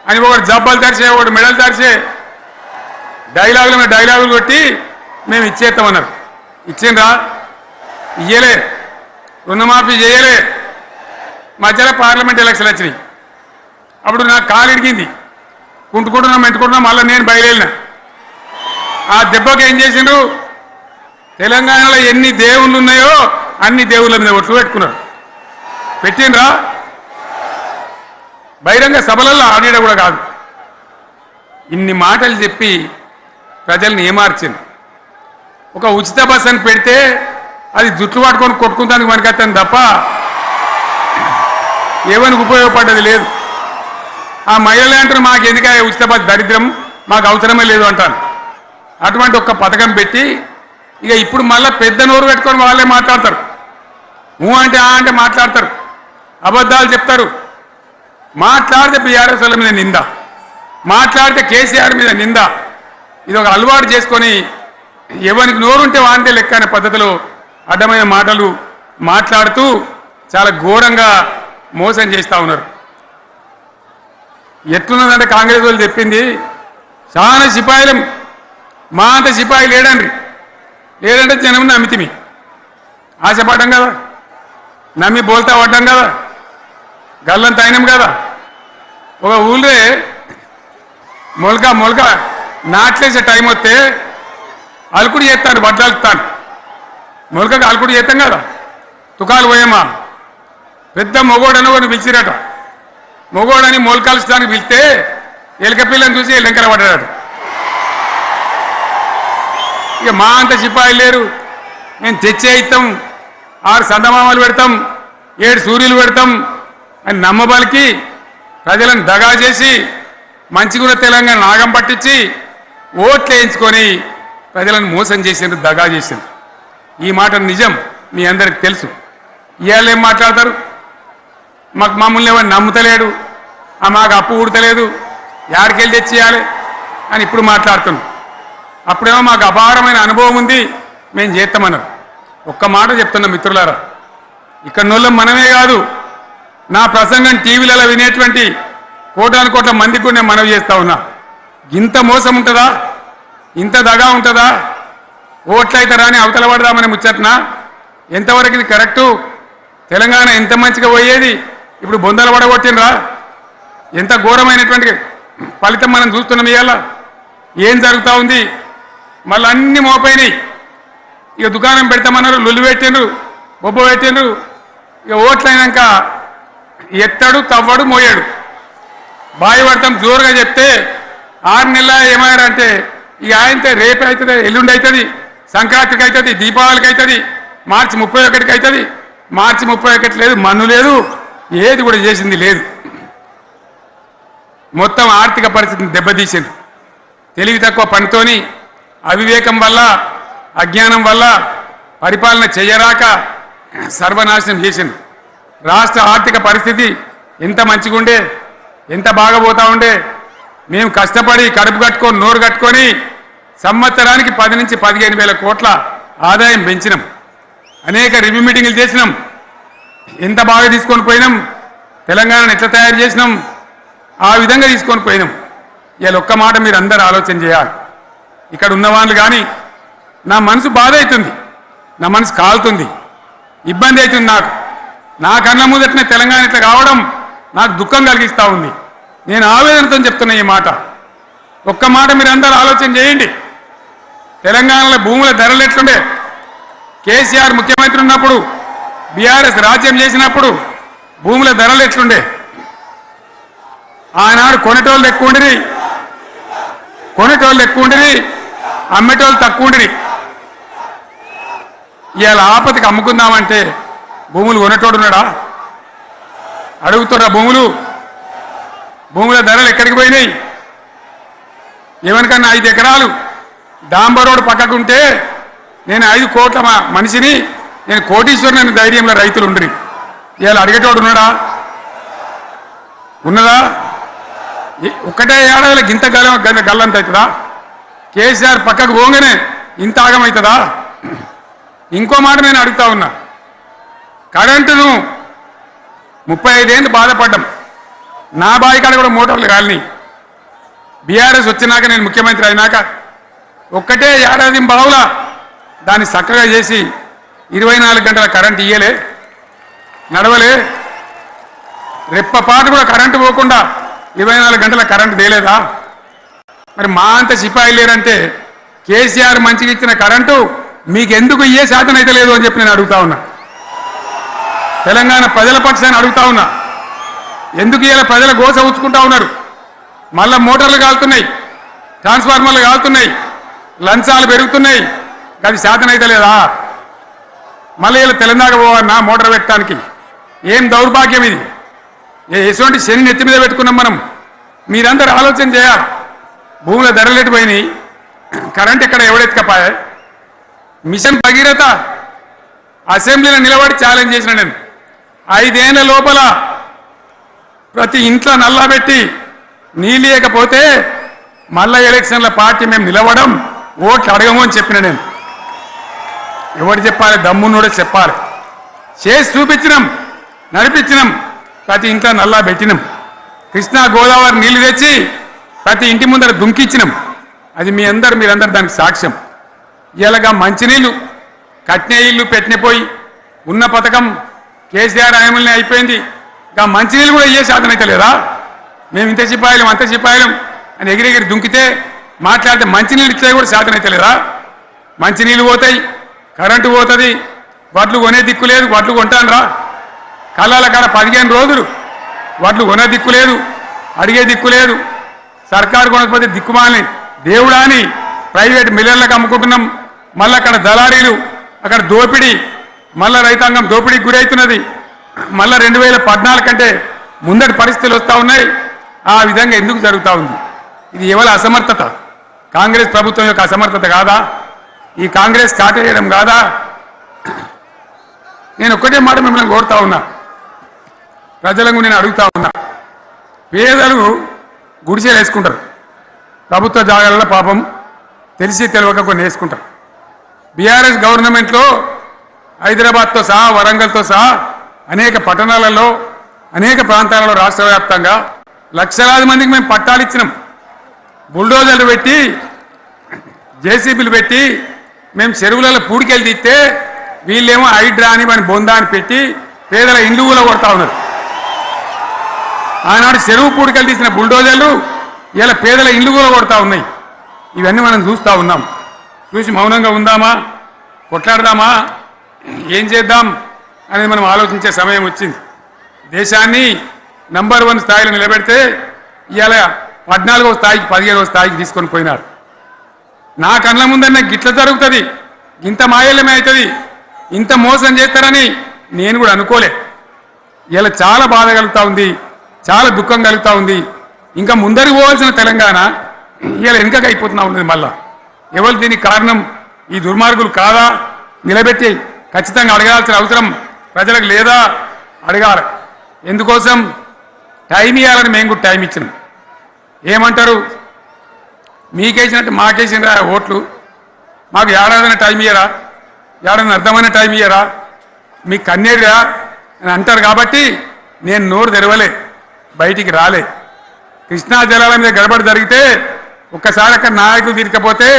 S1: అని ఒకటి జబ్బలు తరిచే ఒకటి మెడలు తరిచే డైలాగుల మీద డైలాగులు కొట్టి మేము ఇచ్చేస్తామన్నారు. ఇచ్చిండ్రా? ఇయ్యలే. రుణమాఫీ చేయలే. మధ్యలో పార్లమెంట్ ఎలక్షన్ వచ్చినాయి. అప్పుడు నాకు కాలు ఇరిగింది. కుంటుకుంటున్నాం మెంటుకుంటున్నాం మళ్ళీ నేను బయలుదేరిన ఆ దెబ్బకి ఏం చేసిండ్రు తెలంగాణలో ఎన్ని దేవుళ్ళు ఉన్నాయో అన్ని దేవుళ్ళ మీద ఒట్లు పెట్టుకున్నారు పెట్టిండ్రా బహిరంగ సభలలో ఆడిడ కూడా కాదు ఇన్ని మాటలు చెప్పి ప్రజల్ని ఏమార్చింది ఒక ఉచిత బస్ అని పెడితే అది జుట్లు పట్టుకొని కొట్టుకుంటానికి మనకత్తాను తప్ప ఏమనికి ఉపయోగపడ్డది లేదు ఆ మహిళలు అంటారు మాకు ఎందుక ఉచిత బస్ దరిద్రం మాకు అవసరమే లేదు అంటాను అటువంటి ఒక్క పథకం పెట్టి ఇక ఇప్పుడు మళ్ళీ పెద్ద నోరు పెట్టుకొని వాళ్ళే మాట్లాడతారు అంటే అంటే మాట్లాడతారు అబద్ధాలు చెప్తారు మాట్లాడితే బీఆర్ఎస్ వాళ్ళ మీద నింద మాట్లాడితే కేసీఆర్ మీద నింద ఇది ఒక అలవాటు చేసుకొని ఎవరికి నోరుంటే వాంటే లెక్క అనే పద్ధతిలో అడ్డమైన మాటలు మాట్లాడుతూ చాలా ఘోరంగా మోసం చేస్తూ ఉన్నారు ఎట్లున్నదంటే కాంగ్రెస్ వాళ్ళు చెప్పింది చాలా సిపాయిలం మా అంత సిపాయి లేడంటే జనం నమ్మితిమి ఆశపడ్డాం కదా నమ్మి బోల్తా పడ్డాం కదా గల్లంత అయినాం కదా ఒక ఊళ్ళే మొలక నాట్లేసే టైం వస్తే అలుకుడు చేస్తాను వడ్డలుతాను మొలకకు అలుకుడు చేస్తాం కదా తుకాలు పోయేమా పెద్ద మొగోడని ఒకరిని పిలిచిరట మొగోడని మొలకలుస్తానికి పిలిస్తే ఎలక పిల్లని చూసి ఎల్లెంకల పడ్డాడు ఇక మా అంత సిపాయిలు లేరు మేము తెచ్చే ఇస్తాం 6 సందమామలు పెడతాం 7 సూర్యులు పెడతాం అని నమ్మబలికి ప్రజలను దగా చేసి మంచిగున్న తెలంగాణ నాగం పట్టించి ఓట్లు వేయించుకొని ప్రజలను మోసం చేసిండ్రు దగా చేసిండ్రు ఈ మాట నిజం మీ అందరికి తెలుసు ఇవాళ ఏం మాట్లాడతారు మమ్మల్ని ఎవరు నమ్ముతలేడు మాకు అప్పు ఊడతలేదు యాడికెళ్ళి తెచ్చేయాలి అని ఇప్పుడు మాట్లాడుతున్నాం అప్పుడేమో మాకు అపారమైన అనుభవం ఉంది మేము చేస్తామన్నారు ఒక్క మాట చెప్తున్నాం మిత్రులారా ఇక్కడ నోళ్ళం మనమే కాదు నా ప్రసంగం టీవీలలో వినేటువంటి కోట్ల మందికి నేను మనవి చేస్తా ఉన్నా ఇంత మోసం ఉంటుందా ఇంత దగా ఉంటుందా ఓట్లయితారా అని అవతల పడదామని ముచ్చట్నా ఎంతవరకు ఇది కరెక్టు తెలంగాణ ఎంత మంచిగా పోయేది ఇప్పుడు బొందలు పడగొట్టినరా ఎంత ఘోరమైనటువంటి ఫలితం మనం చూస్తున్నాం ఇవాళ ఏం జరుగుతూ ఉంది మళ్ళీ అన్ని మోపైనాయి ఇక దుకాణం పెడతామన్నారు లొల్లు పెట్టిండ్రు బొబ్బ పెట్టిండ్రు ఇక ఓట్లయినాక ఎత్తడు తవ్వడు మోయాడు బాయి పడతాం జోరుగా చెప్తే 6 నెలల ఏమయ్యారంటే ఇక ఆయనతో రేపు అవుతుంది ఎల్లుండి అవుతుంది సంక్రాంతికి అవుతుంది దీపావళికి అవుతుంది మార్చి 31కి అవుతుంది మార్చి 31 లేదు మన్ను లేదు ఏది కూడా చేసింది లేదు మొత్తం ఆర్థిక పరిస్థితిని దెబ్బతీసింది తెలివి తక్కువ పనితోని అవివేకం వల్ల అజ్ఞానం వల్ల పరిపాలన చేయరాక సర్వనాశనం చేసింది రాష్ట్ర ఆర్థిక పరిస్థితి ఎంత మంచిగా ఉండే ఎంత బాగా పోతా ఉండే మేము కష్టపడి కడుపు కట్టుకొని నోరు కట్టుకొని సంవత్సరానికి 10 నుంచి 15 వేల కోట్ల ఆదాయం పెంచినాం అనేక రివ్యూ మీటింగులు చేసినాం ఎంత బాగా తీసుకొని పోయినాం తెలంగాణను ఎట్లా తయారు చేసినాం ఆ విధంగా తీసుకొని పోయినాం ఇవాళ ఒక్క మాట మీరు అందరూ ఆలోచన చేయాలి ఇక్కడ ఉన్నవాళ్ళు కానీ నా మనసు బాధ అవుతుంది నా మనసు కాలుతుంది ఇబ్బంది అవుతుంది నా కళ్ళ ముందటనే తెలంగాణ ఇట్లా కావడం నాకు దుఃఖం కలిగిస్తూ ఉంది నేను ఆవేదనతో చెప్తున్నా ఈ మాట ఒక్క మాట మీరు అందరూ ఆలోచన చేయండి తెలంగాణలో భూముల ధరలు ఎట్లుండే కేసీఆర్ ముఖ్యమంత్రి ఉన్నప్పుడు బీఆర్ఎస్ రాజ్యం చేసినప్పుడు భూముల ధరలు ఎట్లుండే ఆనాడు కొనేటోళ్ళు ఎక్కువ ఉండిరి అమ్మేటోళ్ళు తక్కువ ఉండిరి ఇవాళ ఆపదకి అమ్ముకుందామంటే భూములు కొనేటోడు ఉన్నాడా అడుగుతున్నా భూముల ధరలు ఎక్కడికి పోయినాయి ఎవరికన్నా 5 ఎకరాలు డాంబర్ రోడ్ పక్కకుంటే నేను 5 కోట్ల మనిషిని నేను కోటీశ్వరుని ధైర్యంలో రైతులు ఉండ్రి ఇవాళ అడిగేటోడు ఉన్నదా ఒక్కటే ఏడాదిలో గింత గల్లంత అవుతుందా కేసీఆర్ పక్కకు పోగానే ఇంత ఆగమవుతుందా ఇంకో మాట నేను అడుగుతా ఉన్నా కరెంటును 35 ఏళ్ళు బాధపడ్డాం నా బావి కాడ కూడా మోటార్లు కాలినాయి బీఆర్ఎస్ వచ్చినాక నేను ముఖ్యమంత్రి అయినాక ఒక్కటే ఏడాది బావులా దాన్ని చక్కగా చేసి 24 గంటల కరెంట్ ఇయ్యలే నడవలే రెప్పపాటు కూడా కరెంటు పోకుండా 24 గంటల కరెంటు తేలేదా మరి మా అంత సిపాయి లేరంటే కేసీఆర్ మంచిగా ఇచ్చిన కరెంటు మీకెందుకు ఇయ్యే శాతం అయితే లేదు అని చెప్పి నేను అడుగుతా ఉన్నా. తెలంగాణ ప్రజల పక్షాన్ని అడుగుతా ఉన్నా. ఎందుకు ఇలా ప్రజల గోస ఉంచుకుంటా ఉన్నారు? మళ్ళా మోటార్లు కాలుతున్నాయి, ట్రాన్స్ఫార్మర్లు కాలుతున్నాయి, లంచాలు పెరుగుతున్నాయి, అది శాతం అయితే లేదా? మళ్ళీ ఇలా తెలంగాణ పోవన్నా మోటార్ పెట్టడానికి? ఏం దౌర్భాగ్యం ఇది! ఎటువంటి శని నెత్తి మీద పెట్టుకున్నాం మనం. మీరందరూ ఆలోచన చేయాలి. భూముల ధరలు పోయినాయి, కరెంట్ ఎక్కడ ఎవడెత్తుకపోయా? మిషన్ భగీరథ అసెంబ్లీలో నిలబడి ఛాలెంజ్ చేసిన నేను 5 ఏళ్ల లోపల ప్రతి ఇంట్లో నల్లా పెట్టి నీళ్ళు లేకపోతే మళ్ళా ఎలక్షన్ల పార్టీ మేము నిలవడం, ఓట్లు అడగము అని చెప్పిన నేను. ఎవరు చెప్పాలి? దమ్మున్నోడే చెప్పాలి. చేసి చూపించినాం, నడిపించినాం, ప్రతి ఇంట్లో నల్లా పెట్టినాం. కృష్ణా గోదావరి నీళ్లు తెచ్చి ప్రతి ఇంటి ముందర దుంకిచ్చినాం. అది మీరందరూ దానికి సాక్ష్యం. ఇలాగా మంచినీళ్ళు కట్నే ఇల్లు పెట్టినపోయి ఉన్న పథకం కేసీఆర్ ఆయమల్ని అయిపోయింది. ఇంకా మంచినీళ్ళు కూడా ఇయ్యే శాతం అయితే లేదా? మేము ఇంత సిపాయిలం అంత సిపాయిలం అని ఎగిరెగిరి దుంకితే మాట్లాడితే మంచినీళ్ళు ఇచ్చే కూడా శాతం అయితే లేదా? మంచినీళ్ళు పోతాయి, కరెంటు పోతుంది, వడ్లు కొనే దిక్కు లేదు. వడ్లు కొంటాను రా, కళ్ళాల కాడ 15 రోజులు వడ్లు కొనే దిక్కు లేదు, అడిగే దిక్కు లేదు. సర్కారు కొనకపోతే దిక్కుమాలని దేవుడా అని ప్రైవేట్ మిల్లర్లకు అమ్ముకుంటున్నాం. మళ్ళీ అక్కడ దళారీలు, అక్కడ దోపిడీ, మళ్ళీ రైతాంగం దోపిడీకి గురవుతున్నది. మళ్ళీ 2014 కంటే ముందటి పరిస్థితులు వస్తూ ఉన్నాయి. ఆ విధంగా ఎందుకు జరుగుతూ ఉంది? ఇది ఎవరి అసమర్థత? కాంగ్రెస్ ప్రభుత్వం యొక్క అసమర్థత కాదా? ఈ కాంగ్రెస్ కాటేయడం కాదా? నేను ఒక్కటే మాట మిమ్మల్ని కోరుతా ఉన్నా, ప్రజలకు నేను అడుగుతా ఉన్నా. పేదలు గుడిసెలు వేసుకుంటారు, ప్రభుత్వ జాగాలలో పాపం తెలిసి తెలియక కొన్ని వేసుకుంటారు. బీఆర్ఎస్ గవర్నమెంట్లో హైదరాబాద్తో సహా వరంగల్తో సహా అనేక పట్టణాలలో అనేక ప్రాంతాలలో రాష్ట్ర వ్యాప్తంగా లక్షలాది మందికి మేము పట్టాలు ఇచ్చినాం. బుల్డోజర్లు పెట్టి జేసీబీలు పెట్టి మేము చెరువులలో పూడికెళ్ళి తీస్తే వీళ్ళేమో హైడ్రా అని మన బొందా అని పెట్టి పేదల ఇండ్లు కూడా కొడతా ఉన్నారు. ఆనాడు చెరువు పూడికెళ్ళి తీసిన బుల్డోజర్లు ఇలా పేదల ఇండ్లు కూడా కొడతా ఉన్నాయి. ఇవన్నీ మనం చూస్తూ ఉన్నాం. చూసి మౌనంగా ఉందామా, కొట్లాడదామా, ఏం చేద్దాం అనేది మనం ఆలోచించే సమయం వచ్చింది. దేశాన్ని నంబర్ 1 స్థాయిలో నిలబెడితే ఇవాళ 14వ స్థాయికి 15వ స్థాయికి తీసుకొని పోయినారు. నా కళ్ళ ముందన్న గిట్ల జరుగుతుంది, ఇంత మాయల్యమే అవుతుంది, ఇంత మోసం చేస్తారని నేను కూడా అనుకోలే. ఇలా చాలా బాధ కలుగుతూ ఉంది, చాలా దుఃఖం కలుగుతూ ఉంది. ఇంకా ముందరికి పోవాల్సిన తెలంగాణ ఇలా వెనుకగా అయిపోతున్నా ఉన్నది. మళ్ళా ఎవరు దీనికి కారణం? ఈ దుర్మార్గులు కాదా? నిలబెట్టి ఖచ్చితంగా అడగాల్సిన అవసరం ప్రజలకు లేదా? అడగాలి. ఎందుకోసం? టైం ఇవ్వాలని మేము కూడా టైం ఇచ్చినాం. ఏమంటారు? మీకేసినట్టు మాకేసినరా ఓట్లు, మాకు ఏడాదైనా టైం ఇయ్యరా, ఏడాది అర్థమైన టైం ఇయ్యరా, మీకు కన్నేరురా అని అంటారు. కాబట్టి నేను నోరు తెరవలే, బయటికి రాలే. కృష్ణా జలాల మీద గడబడి జరిగితే ఒక్కసారి అక్కడ నాయకులు తీరకపోతే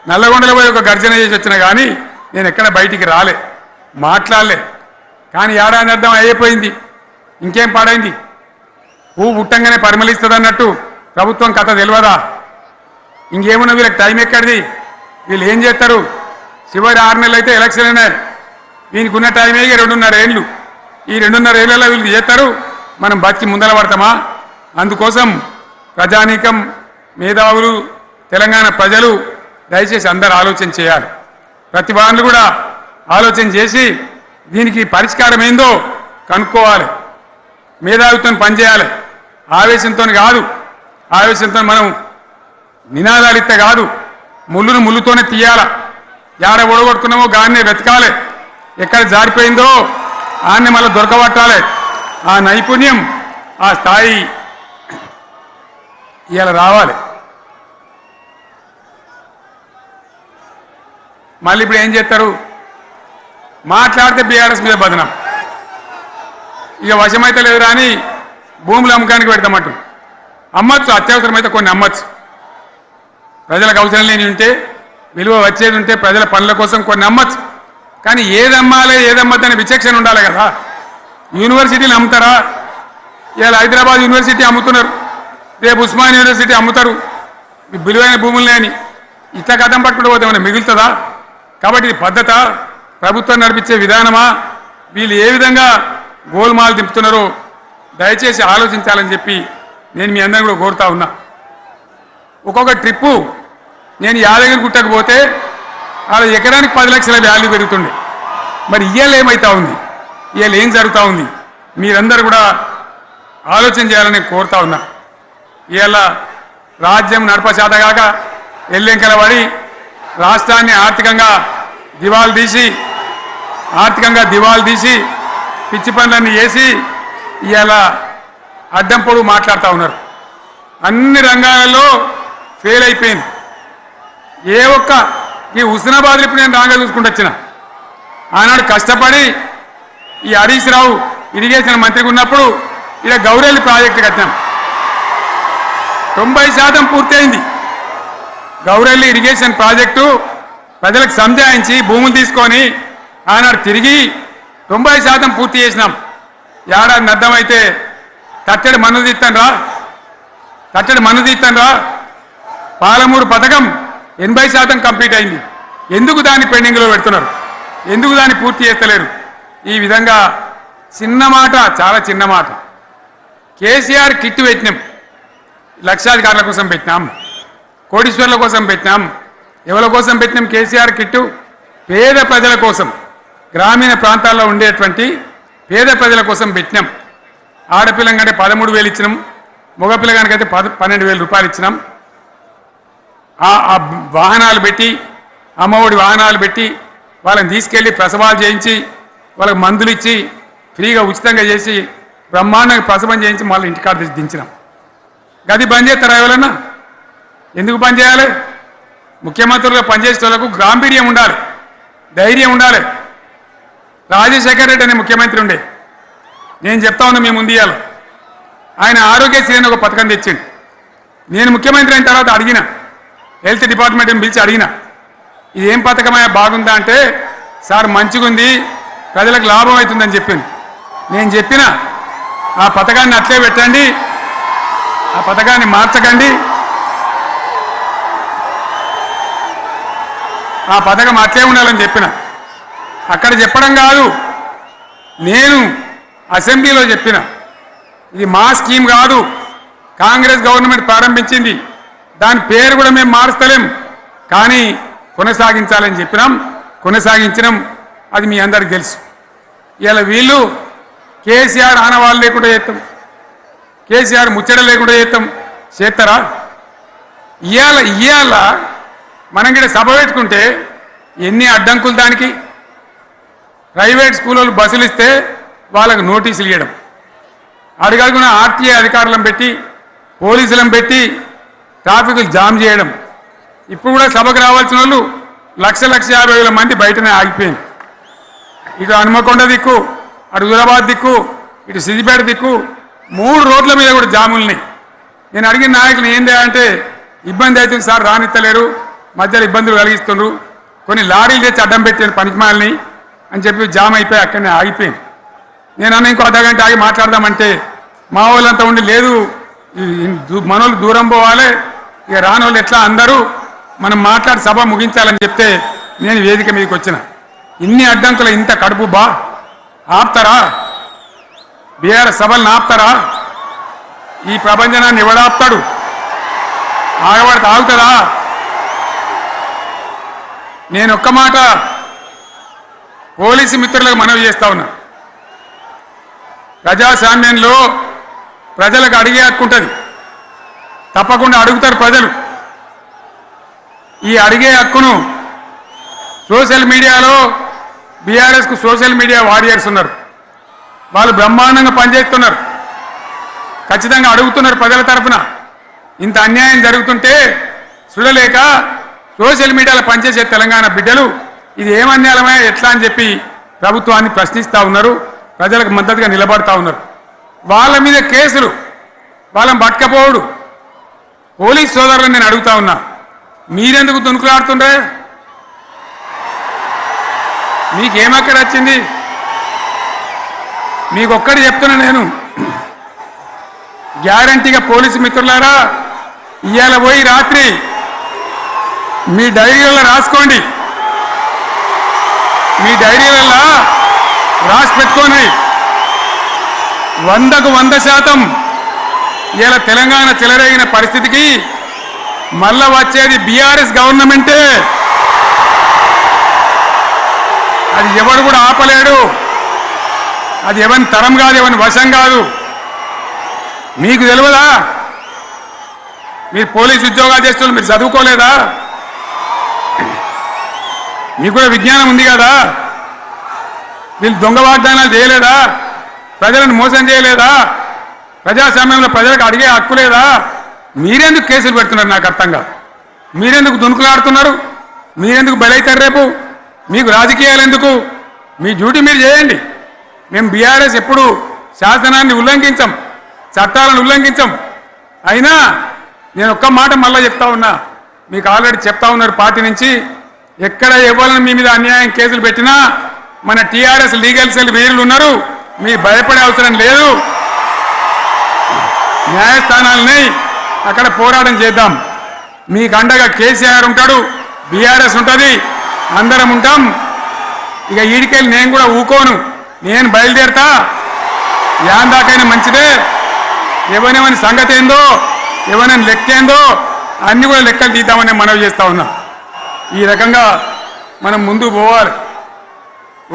S1: నల్లగొండలో పోయి ఒక గర్జన చేసి వచ్చినా కానీ నేను ఎక్కడ బయటికి రాలే, మాట్లాడలే. కానీ ఏడాది అర్థం అయిపోయింది, ఇంకేం పాడైంది? పువ్వు పుట్టంగానే పరిమళిస్తుంది అన్నట్టు ప్రభుత్వం కథ తెలియదా? ఇంకేమున్నా వీళ్ళకి టైం ఎక్కడిది? వీళ్ళు ఏం చేస్తారు? చివరి 6 నెలలు అయితే ఎలక్షన్ అయినారు. వీనికి ఉన్న టైం 2.5 ఏళ్ళు. ఈ 2.5 ఏళ్లలో వీళ్ళు చేస్తారు, మనం బతికి ముందర పడతామా? అందుకోసం ప్రజానీకం, మేధావులు, తెలంగాణ ప్రజలు దయచేసి అందరూ ఆలోచన చేయాలి. ప్రతి వాళ్ళు కూడా ఆలోచన చేసి దీనికి పరిష్కారం ఏందో కనుక్కోవాలి. మేధావితో పనిచేయాలి, ఆవేశంతో కాదు. ఆవేశంతో మనం నినాదాలు ఇస్తే కాదు, ముళ్ళును ముళ్ళుతోనే తీయాల. ఏడ ఓడగొట్టుకున్నామో గాన్నే వెతకాలి, ఎక్కడ జారిపోయిందో ఆన్నే మళ్ళీ దొరకబట్టాలి. ఆ నైపుణ్యం, ఆ స్థాయి ఇవాళ రావాలి. మళ్ళీ ఇప్పుడు ఏం చేస్తారు? మాట్లాడితే బీఆర్ఎస్ మీద బదనం, ఇక వశమైతే లేదు రాని భూములు అమ్మకానికి పెడతామట్టు. అమ్మచ్చు, అత్యవసరమైతే కొన్ని అమ్మచ్చు. ప్రజలకు అవసరం లేని ఉంటే, విలువ వచ్చేది ఉంటే, ప్రజల పనుల కోసం కొన్ని అమ్మచ్చు. కానీ ఏదమ్మాలి ఏదమ్మద్దని విచక్షణ ఉండాలి కదా. యూనివర్సిటీలు అమ్ముతారా? ఇవాళ హైదరాబాద్ యూనివర్సిటీ అమ్ముతున్నారు, రేపు ఉస్మాన్ యూనివర్సిటీ అమ్ముతారు. మీ విలువైన భూములనే అని ఇట్లా కథం పట్టుకుంటూ పోతే ఏమైనా మిగులుతుందా? కాబట్టి ఇది పద్ధత, ప్రభుత్వం నడిపించే విధానమా, వీళ్ళు ఏ విధంగా గోల్మాలు దింపుతున్నారో దయచేసి ఆలోచించాలని చెప్పి నేను మీ అందరిని కూడా కోరుతా ఉన్నా. ఒక్కొక్క ట్రిప్పు నేను యాదగిరి గుట్టకు పోతే అలా ఎకరానికి 10 లక్షల వాల్యూ పెరుగుతుండే. మరి ఇవాళ ఏమవుతా ఉంది, ఇవాళ ఏం జరుగుతూ ఉంది, మీరందరూ కూడా ఆలోచన చేయాలని కోరుతా ఉన్నా. ఇవాళ రాజ్యం నడపచేతగాక ఎల్లెంకల పడి రాష్ట్రాన్ని ఆర్థికంగా దివాలు తీసి పిచ్చి పనులన్నీ వేసి ఇవాళ అడ్డం పొడుగు మాట్లాడుతూ ఉన్నారు. అన్ని రంగాలలో ఫెయిల్ అయిపోయింది. ఏ ఒక్క ఈ హుస్నాబాద్ ఇప్పుడు నేను రాగా చూసుకుంటూ వచ్చిన ఆనాడు కష్టపడి ఈ హరీష్ రావు ఇరిగేషన్ మంత్రిగా ఉన్నప్పుడు ఇలా గౌరెల్లి ప్రాజెక్టు కట్టాం. 90% పూర్తయింది. గౌరెల్లి ఇరిగేషన్ ప్రాజెక్టు ప్రజలకు సంజాయించి భూములు తీసుకొని ఆనాడు తిరిగి 90% పూర్తి చేసినాం. ఏడాది అర్థమైతే తట్టెడు మన్ను తీస్తాను రా. పాలమూరు పథకం 80% కంప్లీట్ అయింది. ఎందుకు దాన్ని పెండింగ్లో పెడుతున్నారు? ఎందుకు దాన్ని పూర్తి చేస్తలేరు? ఈ విధంగా చిన్న మాట, చాలా చిన్న మాట. కేసీఆర్ కిట్ పెట్టినాం, లక్షాధికారుల కోసం పెట్టినాం, కోటీశ్వర్ల కోసం పెట్టినాం. ఎవరి కోసం పెట్టినాం కేసీఆర్ కిట్టు? పేద ప్రజల కోసం, గ్రామీణ ప్రాంతాల్లో ఉండేటువంటి పేద ప్రజల కోసం పెట్టినాం. ఆడపిల్లగానే 13,000 ఇచ్చినాం, మగపిల్లగానికైతే 12,000 రూపాయలు ఇచ్చినాం. ఆ వాహనాలు పెట్టి, అమ్మఒడి వాహనాలు పెట్టి వాళ్ళని తీసుకెళ్ళి ప్రసవాలు చేయించి వాళ్ళకి మందులు ఇచ్చి ఫ్రీగా ఉచితంగా చేసి బ్రహ్మాండంగా ప్రసవం చేయించి మళ్ళీ ఇంటికాడ తెచ్చి దించినాం. గది బంద్ చేస్తారా ఎవరన్నా? ఎందుకు బంద్ చేయాలి? ముఖ్యమంత్రులుగా పనిచేసే వాళ్ళకు గాంభీర్యం ఉండాలి, ధైర్యం ఉండాలి. రాజశేఖర్ రెడ్డి అనే ముఖ్యమంత్రి ఉండే, నేను చెప్తా ఉన్నా మేము ముందు ఇవ్వాలి. ఆయన ఆరోగ్యశ్రీ అని ఒక పథకం తెచ్చిండు. నేను ముఖ్యమంత్రి అయిన తర్వాత అడిగిన, హెల్త్ డిపార్ట్మెంట్ని పిలిచి అడిగిన, ఇది ఏం పథకమయ్యా, బాగుందా అంటే సార్ మంచిగుంది, ప్రజలకు లాభం అవుతుందని చెప్పింది. నేను చెప్పిన ఆ పథకాన్ని అట్లే పెట్టండి, ఆ పథకాన్ని మార్చకండి, ఆ పథకం అట్లే ఉండాలని చెప్పిన. అక్కడ చెప్పడం కాదు, నేను అసెంబ్లీలో చెప్పిన, ఇది మా స్కీమ్ కాదు, కాంగ్రెస్ గవర్నమెంట్ ప్రారంభించింది, దాని పేరు కూడా మేము మారుస్తలేం, కానీ కొనసాగించాలని చెప్పినాం, కొనసాగించినాం. అది మీ అందరికి తెలుసు. ఇలా వీళ్ళు కేసీఆర్ ఆనవాళ్ళు లేకుండా కేసీఆర్ ముచ్చట లేకుండా చేస్తారా? ఇవాళ మనం కూడా సభ పెట్టుకుంటే ఎన్ని అడ్డంకులు దానికి. ప్రైవేట్ స్కూళ్ళు బస్సులు ఇస్తే వాళ్ళకు నోటీసులు ఇవ్వడం, అడుగడుగున ఆర్టీఏ అధికారులను పెట్టి పోలీసులను పెట్టి ట్రాఫిక్లు జామ్ చేయడం. ఇప్పుడు కూడా సభకు రావాల్సిన వాళ్ళు 1,50,000 మంది బయటనే ఆగిపోయింది. ఇటు హనుమకొండ దిక్కు, అటు హుజరాబాద్ దిక్కు, ఇటు సిద్దిపేట దిక్కు 3 రోడ్ల మీద కూడా జాములున్నాయి. నేను అడిగిన నాయకులు ఏంది అంటే, ఇబ్బంది అవుతుంది సార్, రానిత్తలేరు, మధ్యలో ఇబ్బందులు కలిగిస్తున్నారు, కొన్ని లారీలు తెచ్చి అడ్డం పెట్టాను పనికిమాలని అని చెప్పి జామ్ అయిపోయి అక్కడనే ఆగిపోయింది. నేను అన్న ఇంకో అర్ధగంట ఆగి మాట్లాడదామంటే మా వాళ్ళంతా ఉండి లేదు, మనోళ్ళు దూరం పోవాలి, ఇక రాని వాళ్ళు ఎట్లా అందరూ మనం మాట్లాడి సభ ముగించాలని చెప్తే నేను వేదిక మీదకి వచ్చిన. ఇన్ని అడ్డంకులు, ఇంత కడుపు ఆపుతారా? బీఆర్ఎస్ సభలను ఆపుతారా? ఈ ప్రపంచనాన్ని ఎవడాపుతాడు? ఆగబడితే ఆగుతుందా? నేను ఒక్క మాట పోలీసు మిత్రులకు మనవి చేస్తా ఉన్నా. ప్రజాస్వామ్యంలో ప్రజలకు అడిగే హక్కు ఉంటుంది, తప్పకుండా అడుగుతారు ప్రజలు. ఈ అడిగే హక్కును సోషల్ మీడియాలో బీఆర్ఎస్కు సోషల్ మీడియా వారియర్స్ ఉన్నారు, వాళ్ళు బ్రహ్మాండంగా పనిచేస్తున్నారు, ఖచ్చితంగా అడుగుతున్నారు ప్రజల తరఫున. ఇంత అన్యాయం జరుగుతుంటే చూడలేక సోషల్ మీడియాలో పనిచేసే తెలంగాణ బిడ్డలు ఇది ఏమన్యాయమే ఎట్లా అని చెప్పి ప్రభుత్వాన్ని ప్రశ్నిస్తూ ఉన్నారు, ప్రజలకు మద్దతుగా నిలబడతా ఉన్నారు. వాళ్ళ మీద కేసులు, వాళ్ళని పట్టుకపోవడు. పోలీస్ సోదరులను నేను అడుగుతా ఉన్నా, మీరెందుకు దునుకులాడుతుండే? మీకేమక్కడ వచ్చింది? మీకొక్కటి చెప్తున్నా నేను, గ్యారంటీగా పోలీసు మిత్రులారా, ఇవాళ పోయి రాత్రి మీ డైరీలలో రాసుకోండి, మీ డైరీలలో రాసి పెట్టుకోండి. 100కు 100% ఇలా తెలంగాణ చెలరేగిన పరిస్థితికి మళ్ళా వచ్చేది బీఆర్ఎస్ గవర్నమెంటే. అది ఎవడు కూడా ఆపలేడు. అది ఎవరి తరం కాదు, ఎవరి వశం కాదు. మీకు తెలియదా? మీరు పోలీసు ఉద్యోగాలు చేస్తున్నారు, మీరు చదువుకోలేదా? మీకు కూడా విజ్ఞానం ఉంది కదా? వీళ్ళు దొంగ వాగ్దానాలు చేయలేదా? ప్రజలను మోసం చేయలేదా? ప్రజాస్వామ్యంలో ప్రజలకు అడిగే హక్కు లేదా? మీరెందుకు కేసులు పెడుతున్నారు? నాకు అర్థం కాదు. మీరెందుకు దునుకులాడుతున్నారు? మీరెందుకు బలైతారు? రేపు మీకు రాజకీయాలు ఎందుకు? మీ డ్యూటీ మీరు చేయండి. మేము బీఆర్ఎస్ ఎప్పుడు శాసనాన్ని ఉల్లంఘించం, చట్టాలను ఉల్లంఘించం. అయినా నేను ఒక్క మాట మళ్ళీ చెప్తా ఉన్నా, మీకు ఆల్రెడీ చెప్తా ఉన్నారు పార్టీ నుంచి, ఎక్కడ ఎవరిని మీ మీద అన్యాయం కేసులు పెట్టినా మన టీఆర్ఎస్ లీగల్ సెల్ వీరులు ఉన్నారు. మీరు భయపడే అవసరం లేదు. న్యాయస్థానాలని అక్కడ పోరాటం చేద్దాం. మీకు అండగా కేసీఆర్ ఉంటాడు, బీఆర్ఎస్ ఉంటుంది, అందరం ఉంటాం. ఇక ఈడికెళ్ళి నేను కూడా ఊకోను, నేను బయలుదేరుతా. యాందాకైనా మంచిదే. ఎవరెవరి సంగతి ఏందో, ఎవరైనా లెక్క ఏందో అన్ని కూడా లెక్కలు తీద్దామని మనవి చేస్తా ఉన్నా. ఈ రకంగా మనం ముందుకు పోవాలి.